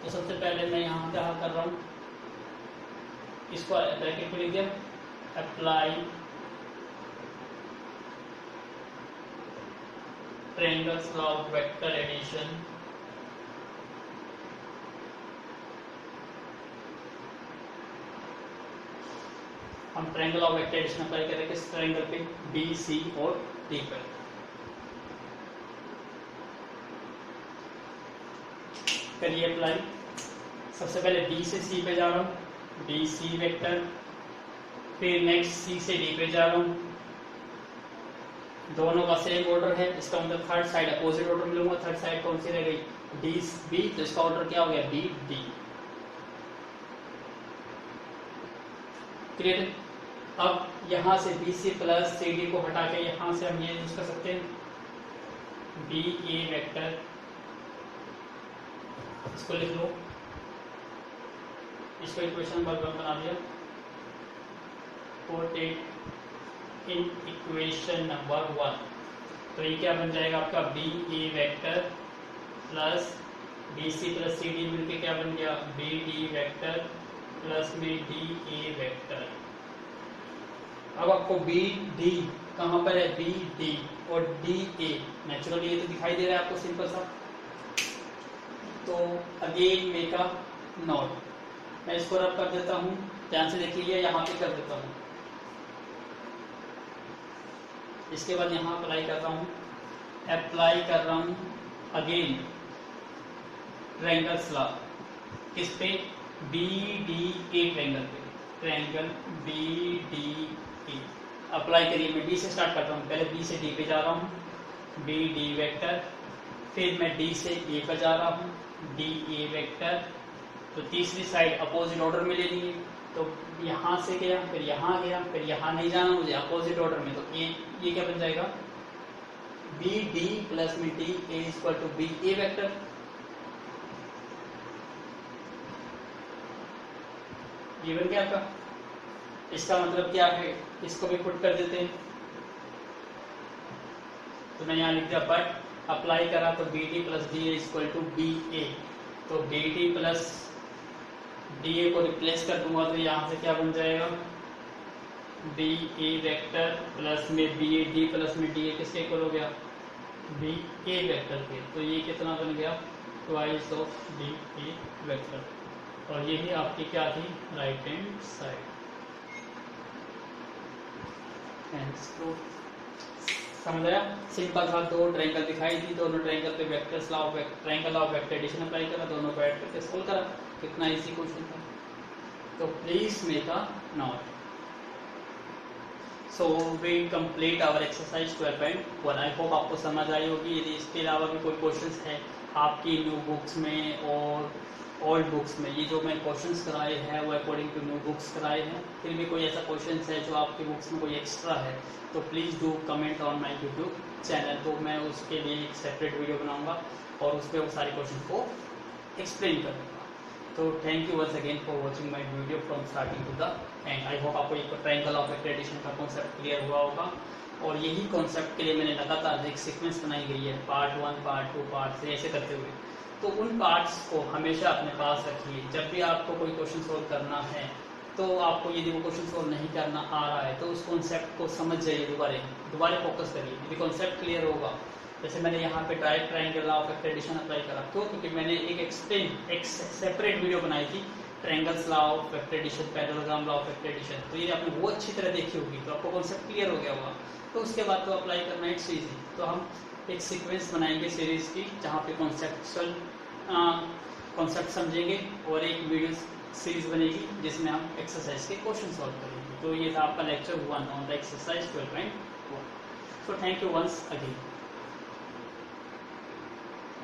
तो सबसे पहले मैं यहाँ क्या कर रहा हूँ, इसको ब्रैकेट में लिख दिया, apply triangles law of vector addition. हम triangle of vector addition apply करेंगे किस ट्रायंगल पे, बी सी और डी पर। करिए अप्लाई। सबसे पहले बी से सी पे जा रहा हूँ, बी सी वेक्टर, फिर नेक्स्ट सी से डी पे जा रहा हूँ, दोनों का सेम ऑर्डर है, इसका मतलब थर्ड साइड अपोजिट ऑर्डर में लूंगा। थर्ड साइड कौन सी रह गई, डी बी, तो इसका ऑर्डर क्या हो गया, बी डी। क्लियर। अब यहां से B C plus C D को हटा के यहां से हम ये यूज कर सकते हैं, बी ए वेक्टर, इसको लिख लो, इसको इक्वेशन नंबर 1 बना दिया, put it in equation number 1। तो ये क्या बन जाएगा आपका, B A vector plus B C plus C D मिलके क्या बन गया, बी डी वेक्टर प्लस में डी ए वेक्टर। अब आपको बी डी कहाँ पर है, बी डी और डी ए, नेचुरली ये तो दिखाई दे रहा है आपको सिंपल सा। तो अगेन मेक अ नोट, मैं इसको रब कर देता हूँ, ध्यान से देखिए, यहाँ पे कर देता हूँ। इसके बाद यहाँ अप्लाई कर रहा हूँ, अप्लाई कर रहा हूँ अगेन ट्रायंगल्स लॉ, किस पे, बी डी ए ट्रायंगल पे, triangle B D A. Apply करिए, मैं बी से स्टार्ट करता हूँ, पहले बी से डी पे जा रहा हूँ, बी डी वेक्टर, फिर मैं डी से ए पर जा रहा हूँ, डी ए वेक्टर। तो तीसरी साइड अपोजिट ऑर्डर में लेनी है, तो यहाँ से गया, फिर यहाँ गया, फिर यहाँ नहीं जाना मुझे, अपोजिट ऑर्डर में। तो ये क्या बन जाएगा, बी डी प्लस में D A equal to B A vector. ये बन गया आपका। इसका मतलब क्या है, इसको भी पुट कर देते हैं। तो मैं यहाँ लिख दिया, बट अप्लाई करा तो B D plus D A equal to B A. तो B D plus D A को रिप्लेस कर दूंगा, तो यहाँ से क्या बन जाएगा, बी ए वेक्टर प्लस में बी ए डी प्लस में डी ए किसके इक्वल हो गया, बी ए वेक्टर के। तो ये कितना बन गया, twice of D A vector. और यही आपकी क्या थी, राइट हैंड साइड। समझ आया, सिंपल था। दो ट्रायंगल दिखाई दी, दोनों ट्रायंगल पे vectors law, triangle law of vector addition apply करा, दोनों को ऐड करके सोल्व करा। कितना इजी क्वेश्चन था। तो please make a note. So we complete our exercise 12.1। I hope आपको समझ आई होगी। यदि इसके अलावा भी कोई क्वेश्चंस है आपकी न्यू बुक्स में और ओल्ड बुक्स में, ये जो मैं क्वेश्चंस कराए हैं वो अकॉर्डिंग टू न्यू बुक्स कराए हैं, फिर भी कोई ऐसा क्वेश्चंस है जो आपकी बुक्स में कोई एक्स्ट्रा है, तो please do comment on my YouTube channel. तो मैं उसके लिए एक सेपरेट वीडियो बनाऊंगा और उस पर वो सारे क्वेश्चन को एक्सप्लेन करूँगा। तो thank you once again for watching my video from starting to the end. I hope आपको एक ट्रायंगल ऑफ वेक्टर एडिशन का कॉन्सेप्ट क्लियर हुआ होगा। और यही कॉन्सेप्ट के लिए मैंने लगातार एक सीक्वेंस बनाई गई है, पार्ट 1, पार्ट 2, पार्ट 3 ऐसे करते हुए। तो उन पार्ट्स को हमेशा अपने पास रखिए। जब भी आपको कोई क्वेश्चन सोल्व करना है, तो आपको यदि वो क्वेश्चन सोल्व नहीं करना आ रहा है, तो उस कॉन्सेप्ट को समझ जाइए, दोबारा फोकस करिए। यदि कॉन्सेप्ट क्लियर होगा, जैसे मैंने यहाँ पे direct triangle law of vector addition apply करा, तो क्योंकि मैंने एक सेपरेट वीडियो बनाई थी, triangles law of vector addition, parallelogram law of vector addition. तो ये आपने वो अच्छी तरह देखी होगी, तो आपको कॉन्सेप्ट क्लियर हो गया होगा। तो उसके बाद तो अप्लाई करना इट्स ईजी। तो हम एक सीक्वेंस बनाएंगे सीरीज की, जहाँ पे कॉन्सेप्ट समझेंगे, और एक वीडियो सीरीज बनेगी जिसमें हम एक्सरसाइज के क्वेश्चन सॉल्व करेंगे। तो ये था आपका lecture 1 on the exercise 12.1। So thank you once again.